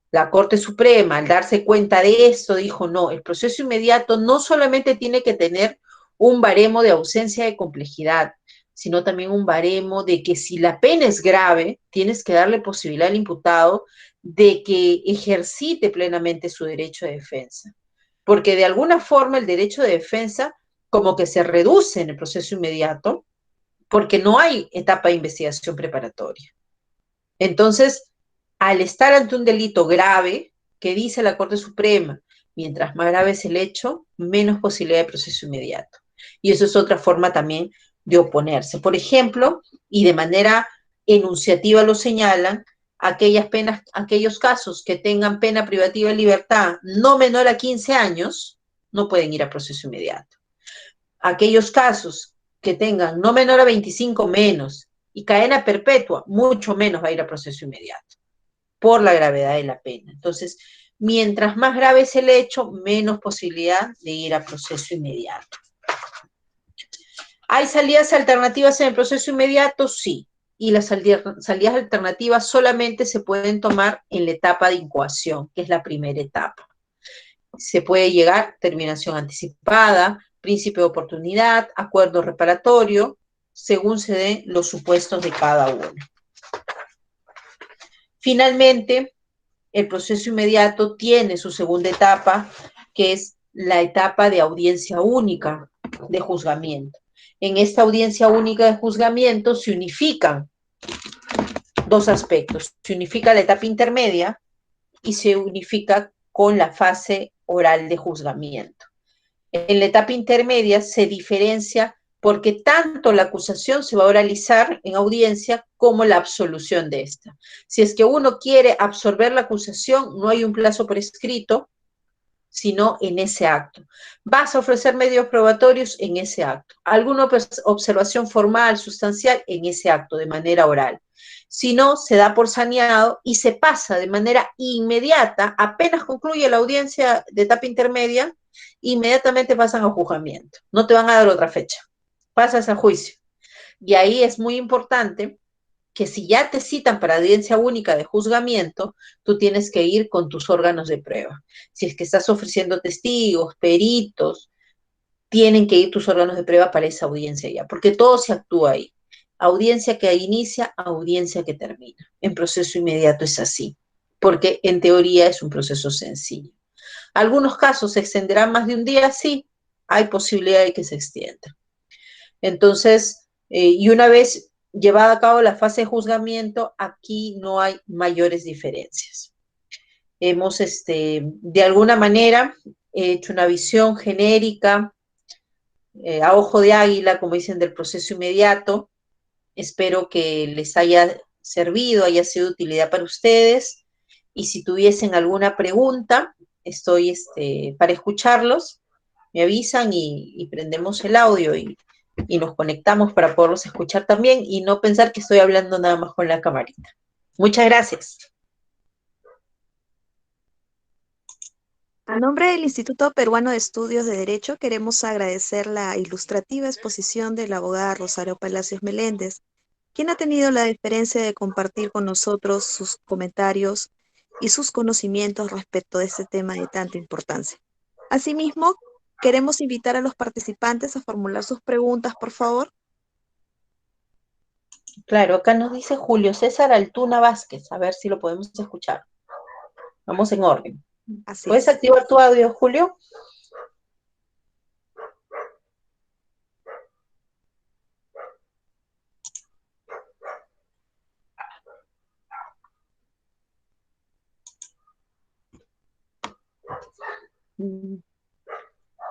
La Corte Suprema, al darse cuenta de esto, dijo, no, el proceso inmediato no solamente tiene que tener un baremo de ausencia de complejidad, sino también un baremo de que si la pena es grave, tienes que darle posibilidad al imputado de que ejercite plenamente su derecho de defensa. Porque de alguna forma el derecho de defensa como que se reduce en el proceso inmediato porque no hay etapa de investigación preparatoria. Entonces, al estar ante un delito grave, que dice la Corte Suprema, mientras más grave es el hecho, menos posibilidad de proceso inmediato. Y eso es otra forma también de oponerse. Por ejemplo, y de manera enunciativa lo señalan, aquellos casos que tengan pena privativa de libertad no menor a 15 años, no pueden ir a proceso inmediato. Aquellos casos que tengan no menor a 25 menos y cadena perpetua, mucho menos va a ir a proceso inmediato, por la gravedad de la pena. Entonces, mientras más grave es el hecho, menos posibilidad de ir a proceso inmediato. ¿Hay salidas alternativas en el proceso inmediato? Sí. Y las salidas alternativas solamente se pueden tomar en la etapa de incoación, que es la primera etapa. Se puede llegar a terminación anticipada, principio de oportunidad, acuerdo reparatorio, según se den los supuestos de cada uno. Finalmente, el proceso inmediato tiene su segunda etapa, que es la etapa de audiencia única de juzgamiento. En esta audiencia única de juzgamiento se unifican dos aspectos. Se unifica la etapa intermedia y se unifica con la fase oral de juzgamiento. En la etapa intermedia se diferencia porque tanto la acusación se va a oralizar en audiencia como la absolución de esta. Si es que uno quiere absorber la acusación, no hay un plazo prescrito, sino en ese acto. Vas a ofrecer medios probatorios en ese acto. Alguna observación formal, sustancial, en ese acto, de manera oral. Si no, se da por saneado y se pasa de manera inmediata, apenas concluye la audiencia de etapa intermedia, inmediatamente pasan a juzgamiento. No te van a dar otra fecha. Pasas a juicio. Y ahí es muy importante que si ya te citan para audiencia única de juzgamiento, tú tienes que ir con tus órganos de prueba. Si es que estás ofreciendo testigos, peritos, tienen que ir tus órganos de prueba para esa audiencia ya, porque todo se actúa ahí. Audiencia que inicia, audiencia que termina. En proceso inmediato es así, porque en teoría es un proceso sencillo. Algunos casos se extenderán más de un día, sí, hay posibilidad de que se extienda. Entonces, y una vez llevada a cabo la fase de juzgamiento, aquí no hay mayores diferencias. Hemos, de alguna manera, hecho una visión genérica, a ojo de águila, como dicen, del proceso inmediato. Espero que les haya servido, haya sido de utilidad para ustedes. Y si tuviesen alguna pregunta, estoy para escucharlos. Me avisan y prendemos el audio y nos conectamos para poderlos escuchar también y no pensar que estoy hablando nada más con la camarita. Muchas gracias. A nombre del Instituto Peruano de Estudios de Derecho, queremos agradecer la ilustrativa exposición de la abogada Rosario Palacios Meléndez, quien ha tenido la deferencia de compartir con nosotros sus comentarios y sus conocimientos respecto de este tema de tanta importancia. Asimismo, queremos invitar a los participantes a formular sus preguntas, por favor. Claro, acá nos dice Julio César Altuna Vázquez, a ver si lo podemos escuchar. Vamos en orden. Así ¿Puedes es. activar tu audio, Julio?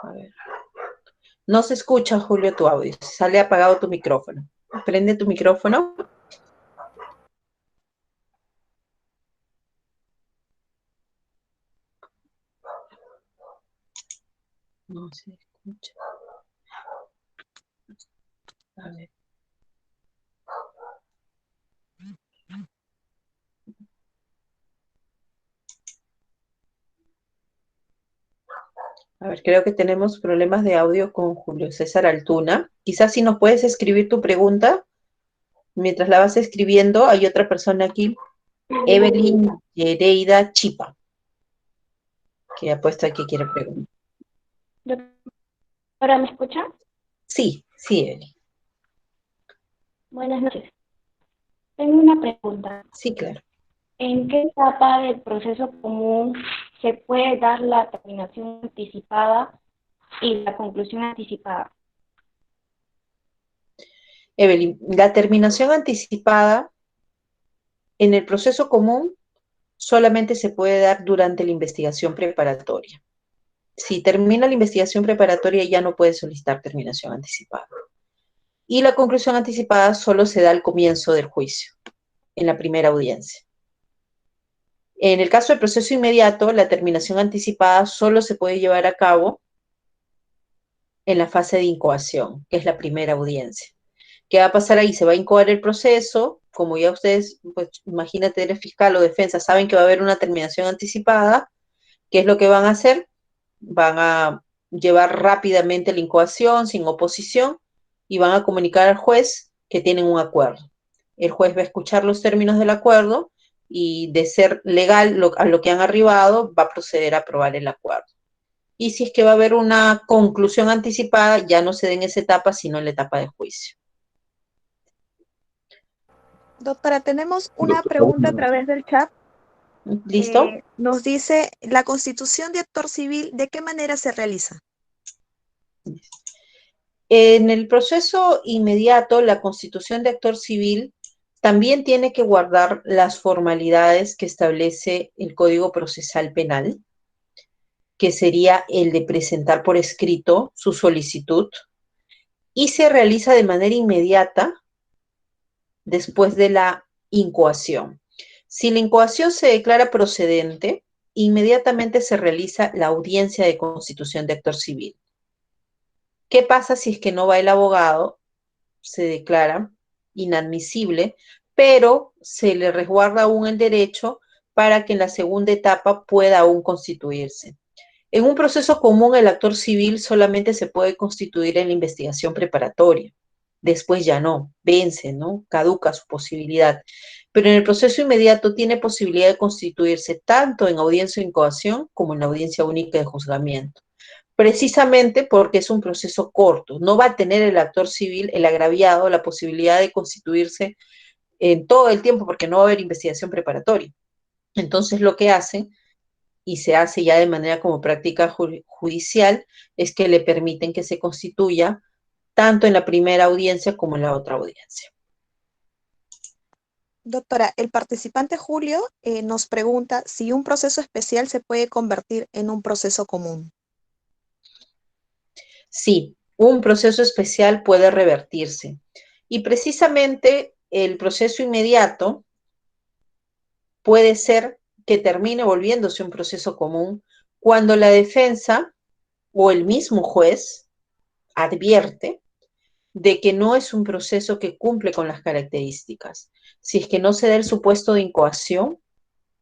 A ver. No se escucha, Julio, tu audio. Sale apagado tu micrófono. Prende tu micrófono. No se escucha. A ver. A ver, creo que tenemos problemas de audio con Julio César Altuna. Quizás si nos puedes escribir tu pregunta. Mientras la vas escribiendo, hay otra persona aquí, Evelyn Yereida Chipa, que ha puesto aquí que quiere preguntar. ¿Ahora me escuchan? Sí, sí, Evelyn. Buenas noches. Tengo una pregunta. Sí, claro. ¿En qué etapa del proceso común se puede dar la terminación anticipada y la conclusión anticipada? Evelyn, la terminación anticipada en el proceso común solamente se puede dar durante la investigación preparatoria. Si termina la investigación preparatoria ya no puede solicitar terminación anticipada. Y la conclusión anticipada solo se da al comienzo del juicio, en la primera audiencia. En el caso del proceso inmediato, la terminación anticipada solo se puede llevar a cabo en la fase de incoación, que es la primera audiencia. ¿Qué va a pasar ahí? Se va a incoar el proceso, como ya ustedes, pues imagínate, eres fiscal o defensa, saben que va a haber una terminación anticipada. ¿Qué es lo que van a hacer? Van a llevar rápidamente la incoación sin oposición y van a comunicar al juez que tienen un acuerdo. El juez va a escuchar los términos del acuerdo y, de ser legal a lo que han arribado, va a proceder a aprobar el acuerdo. y si es que va a haber una conclusión anticipada, ya no se dé en esa etapa, sino en la etapa de juicio. Doctora, tenemos una pregunta a través del chat. ¿Listo? Nos dice, ¿la constitución de actor civil de qué manera se realiza? En el proceso inmediato, la constitución de actor civil también tiene que guardar las formalidades que establece el Código Procesal Penal, que sería el de presentar por escrito su solicitud, y se realiza de manera inmediata después de la incoación. Si la incoación se declara procedente, inmediatamente se realiza la audiencia de constitución de actor civil. ¿Qué pasa si es que no va el abogado? Se declara inadmisible, pero se le resguarda aún el derecho para que en la segunda etapa pueda aún constituirse. En un proceso común, el actor civil solamente se puede constituir en la investigación preparatoria. Después ya no, vence, ¿no? Caduca su posibilidad. Pero en el proceso inmediato tiene posibilidad de constituirse tanto en audiencia de incoación como en la audiencia única de juzgamiento. Precisamente porque es un proceso corto. No va a tener el actor civil, el agraviado, la posibilidad de constituirse en todo el tiempo porque no va a haber investigación preparatoria. Entonces lo que hacen, y se hace ya de manera como práctica judicial, es que le permiten que se constituya tanto en la primera audiencia como en la otra audiencia. Doctora, el participante Julio nos pregunta si un proceso especial se puede convertir en un proceso común. Sí, un proceso especial puede revertirse. Y precisamente el proceso inmediato puede ser que termine volviéndose un proceso común cuando la defensa o el mismo juez advierte de que no es un proceso que cumple con las características. Si es que no se da el supuesto de incoación,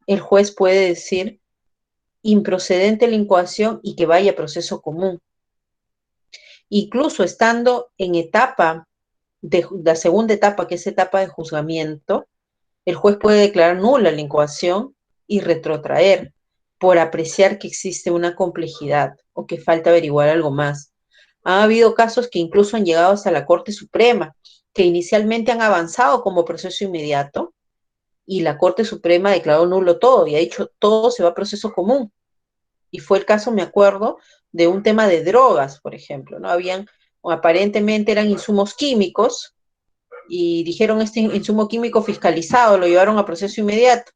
el juez puede decir improcedente la incoación y que vaya a proceso común. Incluso estando en etapa de la segunda etapa, que es etapa de juzgamiento, el juez puede declarar nula la incoación y retrotraer por apreciar que existe una complejidad o que falta averiguar algo más. Ha habido casos que incluso han llegado hasta la Corte Suprema, que inicialmente han avanzado como proceso inmediato y la Corte Suprema declaró nulo todo y ha dicho todo se va a proceso común. Y fue el caso, me acuerdo, de un tema de drogas, por ejemplo, ¿no? Habían, o aparentemente eran insumos químicos y dijeron este insumo químico fiscalizado, lo llevaron a proceso inmediato.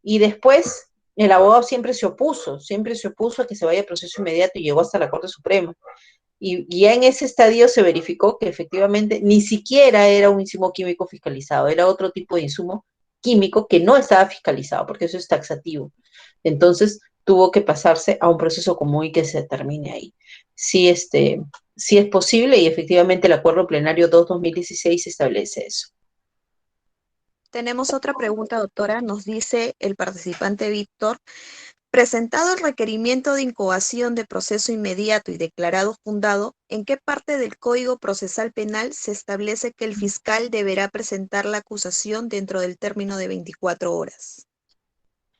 Y después el abogado siempre se opuso a que se vaya a proceso inmediato y llegó hasta la Corte Suprema. Y ya en ese estadio se verificó que efectivamente ni siquiera era un insumo químico fiscalizado, era otro tipo de insumo químico que no estaba fiscalizado, porque eso es taxativo. Entonces tuvo que pasarse a un proceso común y que se termine ahí. Sí, sí es posible y efectivamente el Acuerdo Plenario 2/2016 establece eso. Tenemos otra pregunta, doctora. Nos dice el participante Víctor, presentado el requerimiento de incoación de proceso inmediato y declarado fundado, ¿en qué parte del Código Procesal Penal se establece que el fiscal deberá presentar la acusación dentro del término de 24 horas?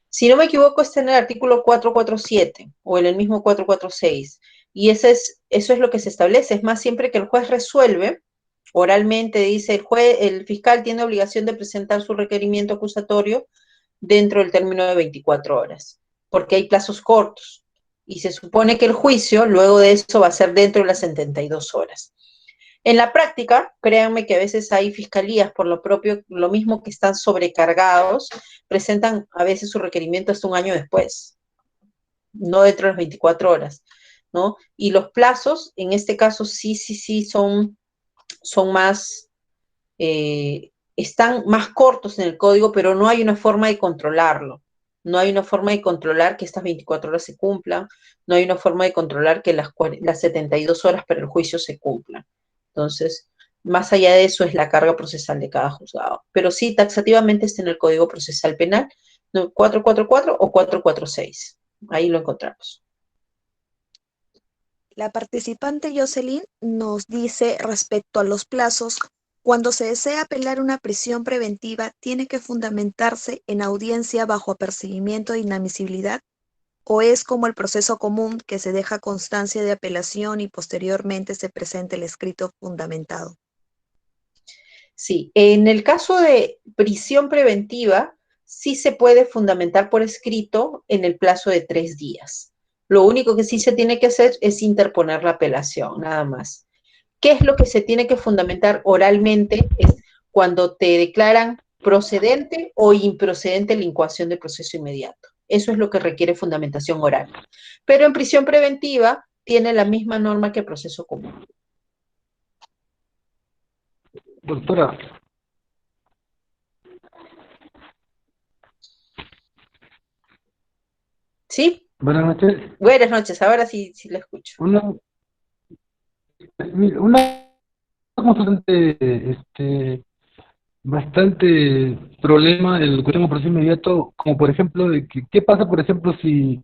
Si no me equivoco, está en el artículo 447 o en el mismo 446. Y eso es lo que se establece. Es más, siempre que el juez resuelve, oralmente dice el fiscal tiene obligación de presentar su requerimiento acusatorio dentro del término de 24 horas, porque hay plazos cortos. Y se supone que el juicio, luego de eso, va a ser dentro de las 72 horas. En la práctica, créanme que a veces hay fiscalías por lo propio, lo mismo que están sobrecargados, presentan a veces su requerimiento hasta un año después, no dentro de las 24 horas, ¿no? Y los plazos, en este caso, sí, son más, están más cortos en el código, pero no hay una forma de controlarlo. No hay una forma de controlar que estas 24 horas se cumplan, no hay una forma de controlar que las 72 horas para el juicio se cumplan. Entonces, más allá de eso es la carga procesal de cada juzgado. Pero sí, taxativamente está en el Código Procesal Penal, 444 o 446. Ahí lo encontramos. La participante Jocelyn nos dice respecto a los plazos, cuando se desea apelar una prisión preventiva, ¿tiene que fundamentarse en audiencia bajo apercibimiento de inadmisibilidad? ¿O es como el proceso común que se deja constancia de apelación y posteriormente se presenta el escrito fundamentado? Sí, en el caso de prisión preventiva, sí se puede fundamentar por escrito en el plazo de 3 días. Lo único que sí se tiene que hacer es interponer la apelación, nada más. ¿Qué es lo que se tiene que fundamentar oralmente? Es cuando te declaran procedente o improcedente la incoación del proceso inmediato. Eso es lo que requiere fundamentación oral. Pero en prisión preventiva tiene la misma norma que el proceso común. Doctora, ¿Sí? buenas noches. Buenas noches, ahora sí, sí la escucho. Una, una constante, bastante problema en el cuestión de proceso inmediato, como por ejemplo, de que, ¿qué pasa, por ejemplo, si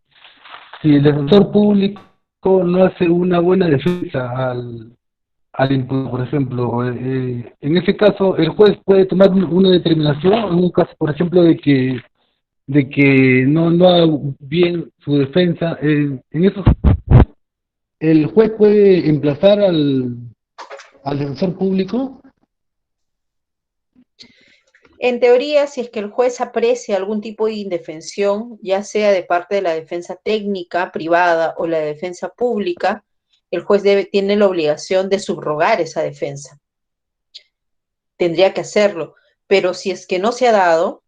el defensor público no hace una buena defensa al imputado, por ejemplo? En ese caso, el juez puede tomar una determinación, en un caso, por ejemplo, de que no haga bien su defensa. En esos, el juez puede emplazar al defensor público. En teoría, si es que el juez aprecia algún tipo de indefensión, ya sea de parte de la defensa técnica privada o la defensa pública, el juez tiene la obligación de subrogar esa defensa. Tendría que hacerlo. Pero si es que no se ha dado,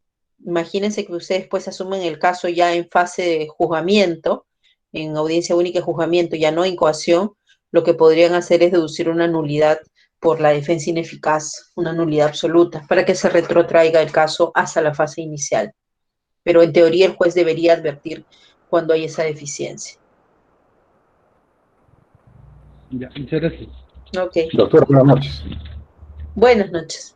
imagínense que ustedes pues asumen el caso ya en fase de juzgamiento, en audiencia única y juzgamiento, ya no en coacción, lo que podrían hacer es deducir una nulidad por la defensa ineficaz, una nulidad absoluta, para que se retrotraiga el caso hasta la fase inicial. Pero en teoría el juez debería advertir cuando hay esa deficiencia. Ya, muchas gracias. Ok. Doctora, buenas noches. Buenas noches.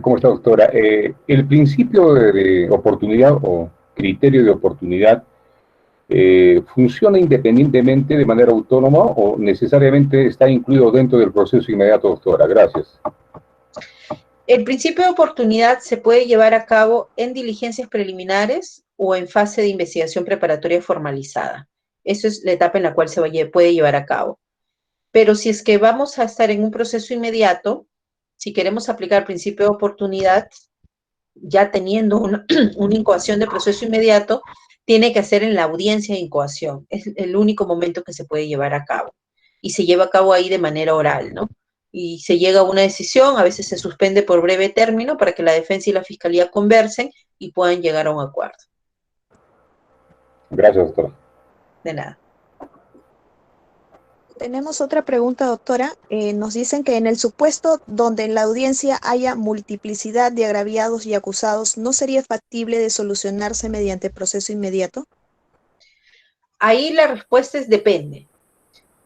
¿Cómo está, doctora? El principio de oportunidad o criterio de oportunidad ¿funciona independientemente de manera autónoma o necesariamente está incluido dentro del proceso inmediato, doctora? Gracias. El principio de oportunidad se puede llevar a cabo en diligencias preliminares o en fase de investigación preparatoria formalizada. Esa es la etapa en la cual puede llevar a cabo. Pero si es que vamos a estar en un proceso inmediato, si queremos aplicar el principio de oportunidad, ya teniendo una incoación de proceso inmediato, tiene que hacer en la audiencia de incoación. Es el único momento que se puede llevar a cabo. Y se lleva a cabo ahí de manera oral, ¿no? Y se llega a una decisión, a veces se suspende por breve término para que la defensa y la fiscalía conversen y puedan llegar a un acuerdo. Gracias, doctora. De nada. Tenemos otra pregunta, doctora. Nos dicen que en el supuesto donde en la audiencia haya multiplicidad de agraviados y acusados, ¿no sería factible de solucionarse mediante proceso inmediato? Ahí la respuesta es depende,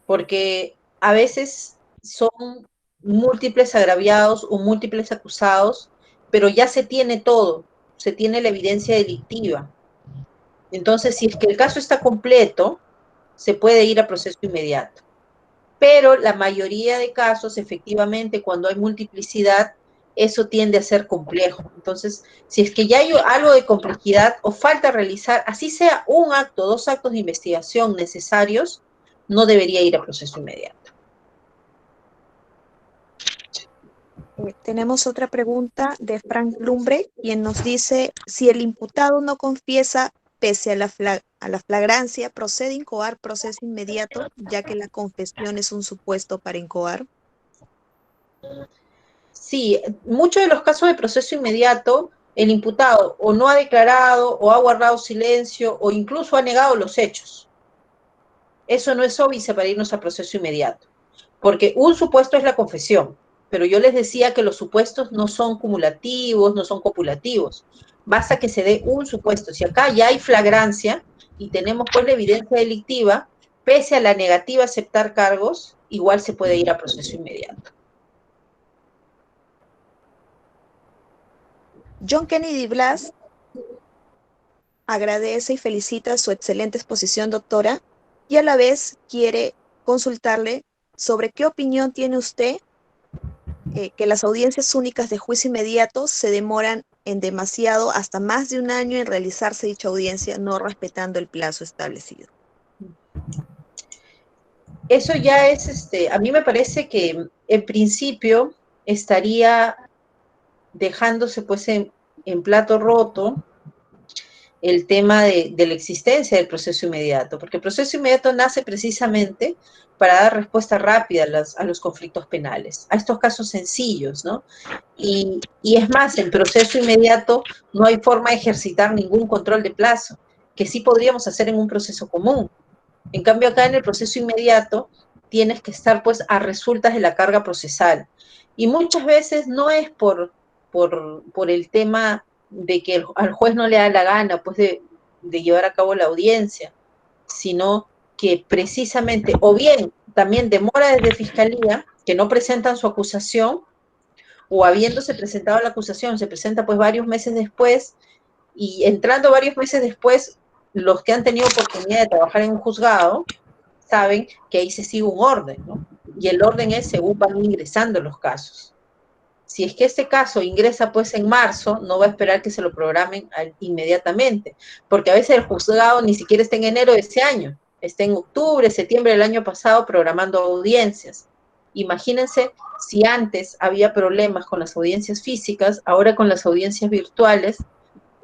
porque a veces son múltiples agraviados o múltiples acusados, pero ya se tiene todo, se tiene la evidencia delictiva. Entonces, si es que el caso está completo, se puede ir a proceso inmediato. Pero la mayoría de casos, efectivamente, cuando hay multiplicidad, eso tiende a ser complejo. Entonces, si es que ya hay algo de complejidad o falta realizar, así sea un acto, 2 actos de investigación necesarios, no debería ir a proceso inmediato. Tenemos otra pregunta de Frank Lumbre, quien nos dice, si el imputado no confiesa pese a la flagrancia, ¿procede incoar proceso inmediato, ya que la confesión es un supuesto para incoar? Sí, muchos de los casos de proceso inmediato, el imputado o no ha declarado o ha guardado silencio o incluso ha negado los hechos. Eso no es óbice para irnos a proceso inmediato, porque un supuesto es la confesión, pero yo les decía que los supuestos no son cumulativos, no son copulativos. Basta que se dé un supuesto. Si acá ya hay flagrancia y tenemos pues la evidencia delictiva, pese a la negativa a aceptar cargos, igual se puede ir a proceso inmediato. John Kennedy Blas agradece y felicita su excelente exposición, doctora, y a la vez quiere consultarle sobre qué opinión tiene usted que las audiencias únicas de juicio inmediato se demoran en demasiado hasta más de un año en realizarse dicha audiencia, no respetando el plazo establecido. Eso ya es, a mí me parece que en principio estaría dejándose pues en plato roto el tema de la existencia del proceso inmediato, porque el proceso inmediato nace precisamente para dar respuesta rápida a los conflictos penales, a estos casos sencillos, ¿no? Y es más, en proceso inmediato no hay forma de ejercitar ningún control de plazo, que sí podríamos hacer en un proceso común. En cambio, acá en el proceso inmediato tienes que estar pues a resultas de la carga procesal. Y muchas veces no es por el tema de que al juez no le da la gana pues de llevar a cabo la audiencia, sino que precisamente, o bien también demora desde Fiscalía, que no presentan su acusación, o habiéndose presentado la acusación, se presenta pues varios meses después, y entrando varios meses después, los que han tenido oportunidad de trabajar en un juzgado saben que ahí se sigue un orden, ¿no? Y el orden es según van ingresando los casos. Si es que este caso ingresa pues en marzo, no va a esperar que se lo programen inmediatamente, porque a veces el juzgado ni siquiera está en enero de ese año, está en octubre, septiembre del año pasado programando audiencias. Imagínense si antes había problemas con las audiencias físicas, ahora con las audiencias virtuales,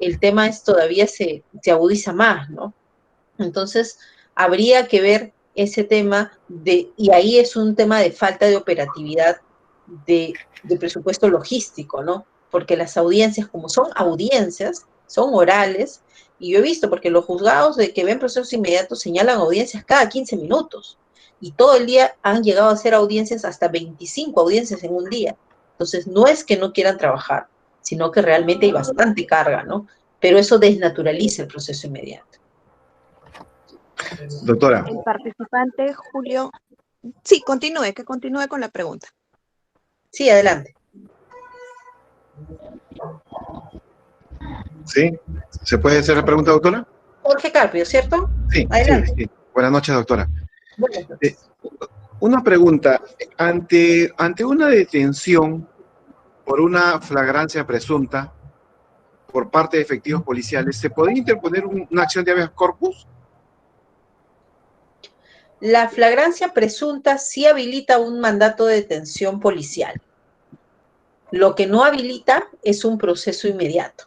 el tema es todavía se agudiza más, ¿no? Entonces, habría que ver ese tema y ahí es un tema de falta de operatividad de presupuesto logístico, ¿no? Porque las audiencias, como son audiencias, son orales, y yo he visto, porque los juzgados de que ven procesos inmediatos señalan audiencias cada 15 minutos, y todo el día han llegado a hacer audiencias, hasta 25 audiencias en un día. Entonces, no es que no quieran trabajar, sino que realmente hay bastante carga, ¿no? Pero eso desnaturaliza el proceso inmediato. Doctora. El participante, Julio. Sí, que continúe con la pregunta. Sí, adelante. ¿Sí? ¿Se puede hacer la pregunta, doctora? Jorge Carpio, ¿cierto? Sí, adelante. sí. Buenas noches, doctora. Buenas noches. Una pregunta. Ante una detención por una flagrancia presunta por parte de efectivos policiales, ¿se podría interponer una acción de habeas corpus? La flagrancia presunta sí habilita un mandato de detención policial. Lo que no habilita es un proceso inmediato.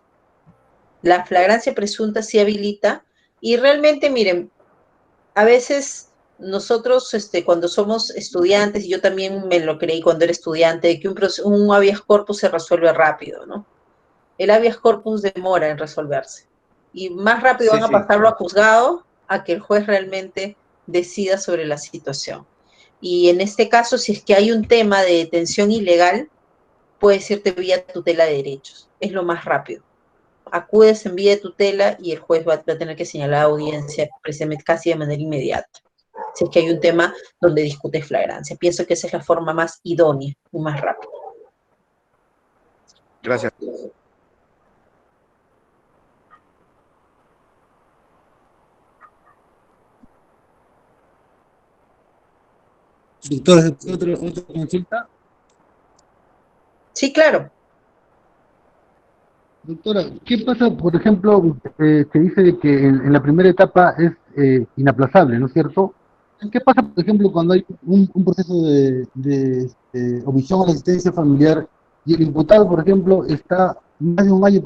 La flagrancia presunta sí habilita, y realmente, miren, a veces nosotros cuando somos estudiantes, y yo también me lo creí cuando era estudiante, de que un habeas corpus se resuelve rápido, ¿no? El habeas corpus demora en resolverse. Y más rápido van a pasarlo a juzgado a que el juez realmente decida sobre la situación. Y en este caso, si es que hay un tema de detención ilegal, puedes irte vía tutela de derechos. Es lo más rápido. Acudes en vía de tutela y el juez va a tener que señalar audiencia precisamente casi de manera inmediata. Si es que hay un tema donde discute flagrancia. Pienso que esa es la forma más idónea y más rápida. Gracias. Doctor, ¿otra consulta? Sí, claro. Doctora, ¿qué pasa, por ejemplo, se dice de que en la primera etapa es inaplazable, ¿no es cierto? ¿Qué pasa, por ejemplo, cuando hay un proceso de omisión a la asistencia familiar y el imputado, por ejemplo, está más de un año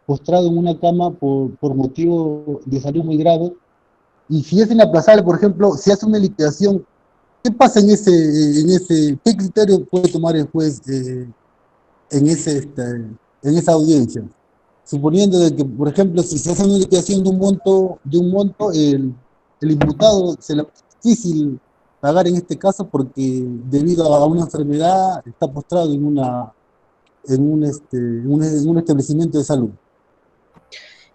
postrado en una cama por motivo de salud muy grave? Y si es inaplazable, por ejemplo, si hace una liquidación, ¿qué pasa qué criterio puede tomar el juez en esa audiencia? Suponiendo de que, por ejemplo, si se hace una liquidación de un monto, el imputado se le hace difícil pagar en este caso porque debido a una enfermedad está postrado en un establecimiento de salud.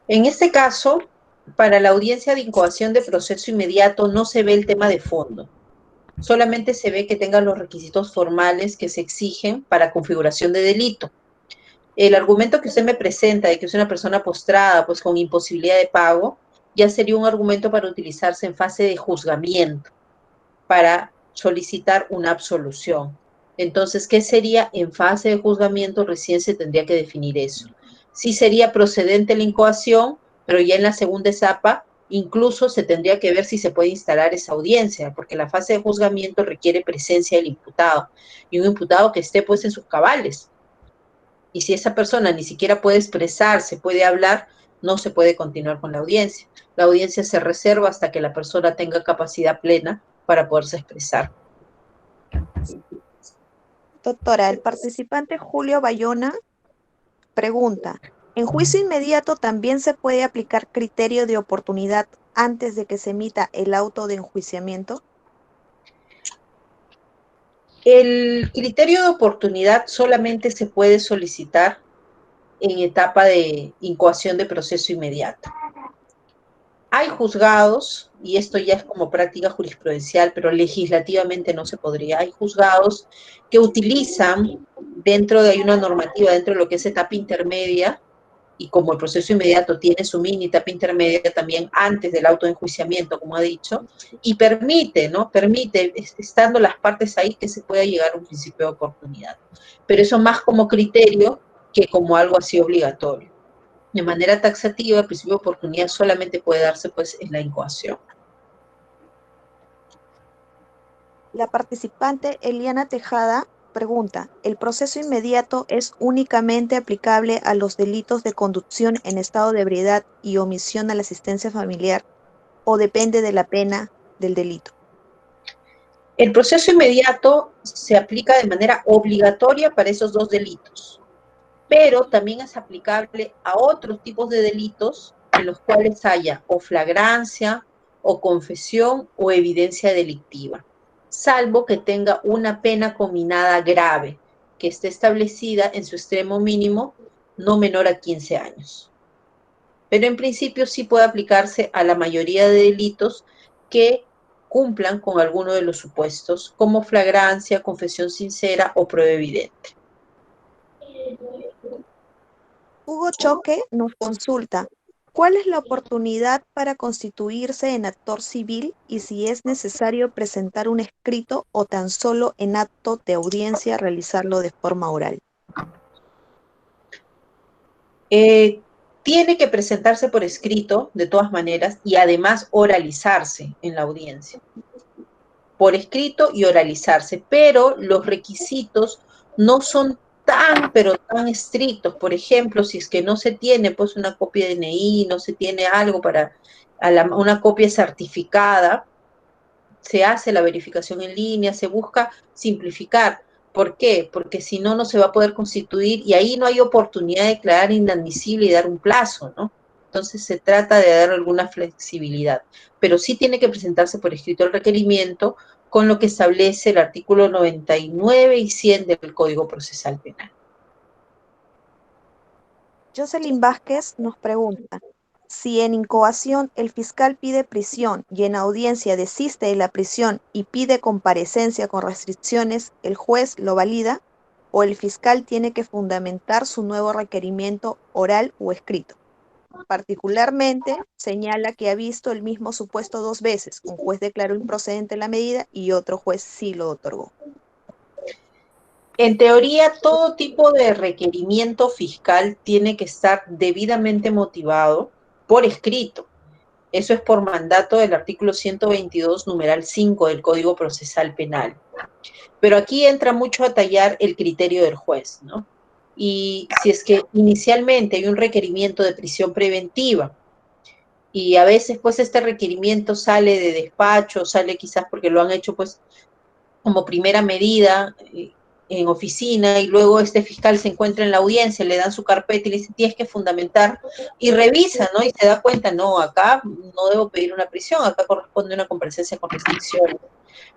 En este caso, para la audiencia de incoación de proceso inmediato no se ve el tema de fondo. Solamente se ve que tengan los requisitos formales que se exigen para configuración de delito. El argumento que usted me presenta de que es una persona postrada, pues con imposibilidad de pago, ya sería un argumento para utilizarse en fase de juzgamiento, para solicitar una absolución. Entonces, ¿qué sería? En fase de juzgamiento recién se tendría que definir eso. Sí sería procedente la incoación, pero ya en la segunda etapa incluso se tendría que ver si se puede instalar esa audiencia, porque la fase de juzgamiento requiere presencia del imputado, y un imputado que esté pues en sus cabales. Y si esa persona ni siquiera puede expresarse, puede hablar, no se puede continuar con la audiencia. La audiencia se reserva hasta que la persona tenga capacidad plena para poderse expresar. Doctora, el participante Julio Bayona pregunta, ¿en juicio inmediato también se puede aplicar criterio de oportunidad antes de que se emita el auto de enjuiciamiento? El criterio de oportunidad solamente se puede solicitar en etapa de incoación de proceso inmediato. Hay juzgados, y esto ya es como práctica jurisprudencial, pero legislativamente no se podría, hay juzgados que utilizan hay una normativa dentro de lo que es etapa intermedia, y como el proceso inmediato tiene su mini etapa intermedia también antes del auto de enjuiciamiento, como ha dicho, y permite, ¿no? Permite, estando las partes ahí, que se pueda llegar a un principio de oportunidad. Pero eso más como criterio que como algo así obligatorio. De manera taxativa, el principio de oportunidad solamente puede darse pues en la incoación. La participante Eliana Tejada pregunta, ¿el proceso inmediato es únicamente aplicable a los delitos de conducción en estado de ebriedad y omisión a la asistencia familiar o depende de la pena del delito? El proceso inmediato se aplica de manera obligatoria para esos dos delitos, pero también es aplicable a otros tipos de delitos en los cuales haya o flagrancia, o confesión, o evidencia delictiva, salvo que tenga una pena combinada grave, que esté establecida en su extremo mínimo, no menor a 15 años. Pero en principio sí puede aplicarse a la mayoría de delitos que cumplan con alguno de los supuestos, como flagrancia, confesión sincera o prueba evidente. Hugo Choque nos consulta, ¿cuál es la oportunidad para constituirse en actor civil y si es necesario presentar un escrito o tan solo en acto de audiencia realizarlo de forma oral? Tiene que presentarse por escrito, de todas maneras, y además oralizarse en la audiencia. Por escrito y oralizarse, pero los requisitos no son pero tan estrictos. Por ejemplo, si es que no se tiene pues una copia de DNI, no se tiene algo para una copia certificada, se hace la verificación en línea, se busca simplificar. ¿Por qué? Porque si no, no se va a poder constituir y ahí no hay oportunidad de declarar inadmisible y dar un plazo, ¿no? Entonces se trata de dar alguna flexibilidad, pero sí tiene que presentarse por escrito el requerimiento con lo que establece el artículo 99 y 100 del Código Procesal Penal. Jocelyn Vázquez nos pregunta, si en incoación el fiscal pide prisión y en audiencia desiste de la prisión y pide comparecencia con restricciones, ¿el juez lo valida o el fiscal tiene que fundamentar su nuevo requerimiento oral o escrito? Particularmente, señala que ha visto el mismo supuesto 2 veces. Un juez declaró improcedente la medida y otro juez sí lo otorgó. En teoría, todo tipo de requerimiento fiscal tiene que estar debidamente motivado por escrito. Eso es por mandato del artículo 122, numeral 5 del Código Procesal Penal. Pero aquí entra mucho a tallar el criterio del juez, ¿no? Y si es que inicialmente hay un requerimiento de prisión preventiva y a veces pues este requerimiento sale de despacho, sale quizás porque lo han hecho pues como primera medida en oficina y luego este fiscal se encuentra en la audiencia, le dan su carpeta y le dice tienes que fundamentar y revisa, ¿no? Y se da cuenta, no, acá no debo pedir una prisión, acá corresponde una comparecencia con restricciones.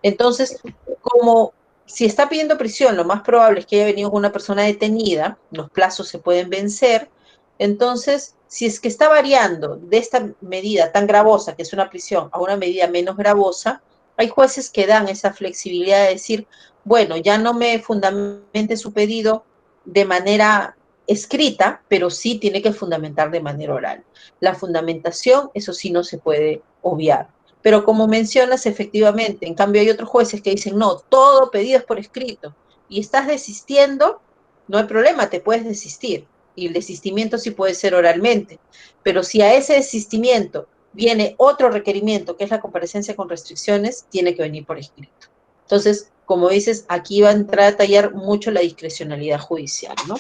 Entonces, como si está pidiendo prisión, lo más probable es que haya venido con una persona detenida, los plazos se pueden vencer, entonces, si es que está variando de esta medida tan gravosa, que es una prisión, a una medida menos gravosa, hay jueces que dan esa flexibilidad de decir, bueno, ya no me fundamente su pedido de manera escrita, pero sí tiene que fundamentar de manera oral. La fundamentación, eso sí no se puede obviar. Pero como mencionas, efectivamente, en cambio hay otros jueces que dicen, no, todo pedido es por escrito. y estás desistiendo, no hay problema, te puedes desistir. Y el desistimiento sí puede ser oralmente. Pero si a ese desistimiento viene otro requerimiento, que es la comparecencia con restricciones, tiene que venir por escrito. Entonces, como dices, aquí va a entrar a tallar mucho la discrecionalidad judicial, ¿no?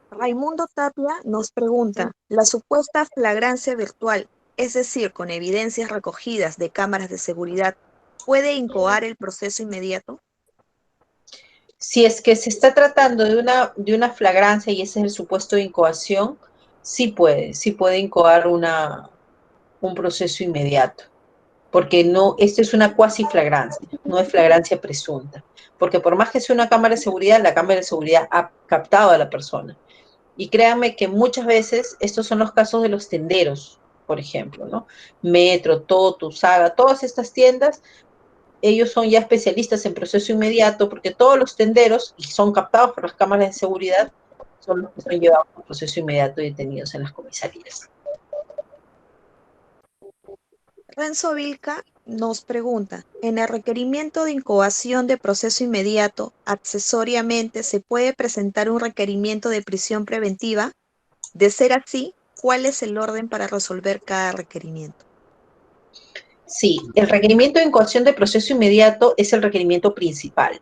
Raimundo Tapia nos pregunta, ¿la supuesta flagrancia virtual, es decir, con evidencias recogidas de cámaras de seguridad, puede incoar el proceso inmediato? Si es que se está tratando de una flagrancia y ese es el supuesto de incoación, sí puede incoar un proceso inmediato. Porque no, esto es una cuasi flagrancia, no es flagrancia presunta. Porque por más que sea una cámara de seguridad, la cámara de seguridad ha captado a la persona. Y créanme que muchas veces estos son los casos de los tenderos, por ejemplo, ¿no? Metro, Totu, Saga, todas estas tiendas, ellos son ya especialistas en proceso inmediato porque todos los tenderos, y son captados por las cámaras de seguridad, son los que son llevados por proceso inmediato y detenidos en las comisarías. Renzo Vilca nos pregunta, ¿en el requerimiento de incoación de proceso inmediato, accesoriamente se puede presentar un requerimiento de prisión preventiva? De ser así, ¿cuál es el orden para resolver cada requerimiento? Sí, el requerimiento de incoación de proceso inmediato es el requerimiento principal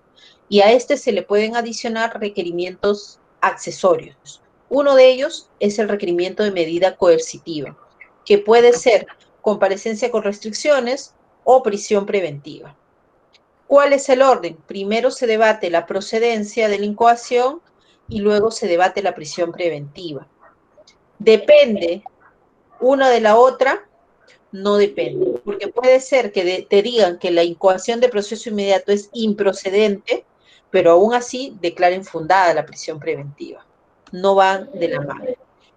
y a este se le pueden adicionar requerimientos accesorios. Uno de ellos es el requerimiento de medida coercitiva, que puede ser comparecencia con restricciones o prisión preventiva. ¿Cuál es el orden? Primero se debate la procedencia de la incoación y luego se debate la prisión preventiva. ¿Depende una de la otra? No depende, porque puede ser que te digan que la incoación de proceso inmediato es improcedente, pero aún así declaren fundada la prisión preventiva. No van de la mano.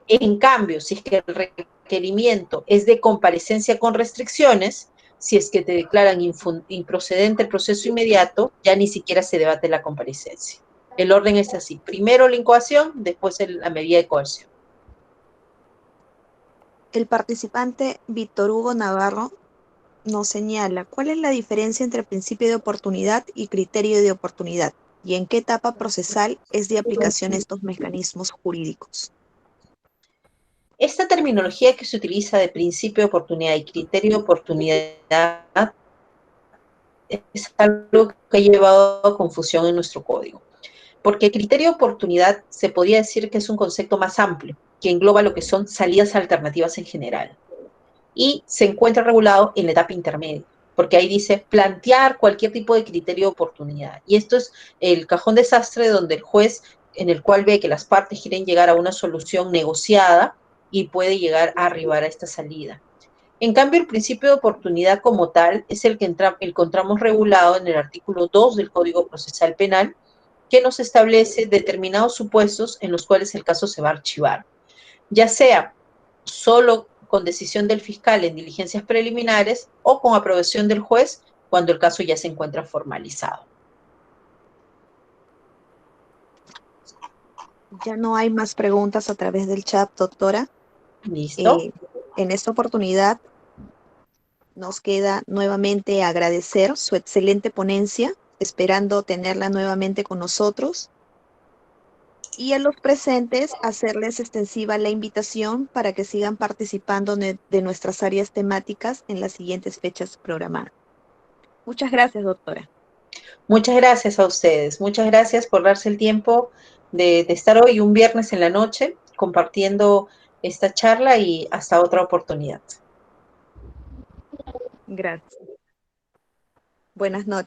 En cambio, si es que el requerimiento es de comparecencia con restricciones, si es que te declaran improcedente el proceso inmediato, ya ni siquiera se debate la comparecencia. El orden es así: primero la incoación, después la medida de coerción. El participante Víctor Hugo Navarro nos señala cuál es la diferencia entre principio de oportunidad y criterio de oportunidad y en qué etapa procesal es de aplicación estos mecanismos jurídicos. Esta terminología que se utiliza de principio de oportunidad y criterio de oportunidad es algo que ha llevado a confusión en nuestro código. Porque el criterio de oportunidad se podría decir que es un concepto más amplio, que engloba lo que son salidas alternativas en general. Y se encuentra regulado en la etapa intermedia, porque ahí dice plantear cualquier tipo de criterio de oportunidad. Y esto es el cajón desastre donde el juez, en el cual ve que las partes quieren llegar a una solución negociada y puede llegar a arribar a esta salida. En cambio, el principio de oportunidad como tal es el que encontramos regulado en el artículo 2 del Código Procesal Penal, que nos establece determinados supuestos en los cuales el caso se va a archivar, ya sea solo con decisión del fiscal en diligencias preliminares o con aprobación del juez cuando el caso ya se encuentra formalizado. Ya no hay más preguntas a través del chat, doctora. ¿Listo? En esta oportunidad nos queda nuevamente agradecer su excelente ponencia, esperando tenerla nuevamente con nosotros. Y a los presentes hacerles extensiva la invitación para que sigan participando de nuestras áreas temáticas en las siguientes fechas programadas. Muchas gracias, doctora. Muchas gracias a ustedes. Muchas gracias por darse el tiempo de estar hoy un viernes en la noche compartiendo esta charla y hasta otra oportunidad. Gracias. Buenas noches.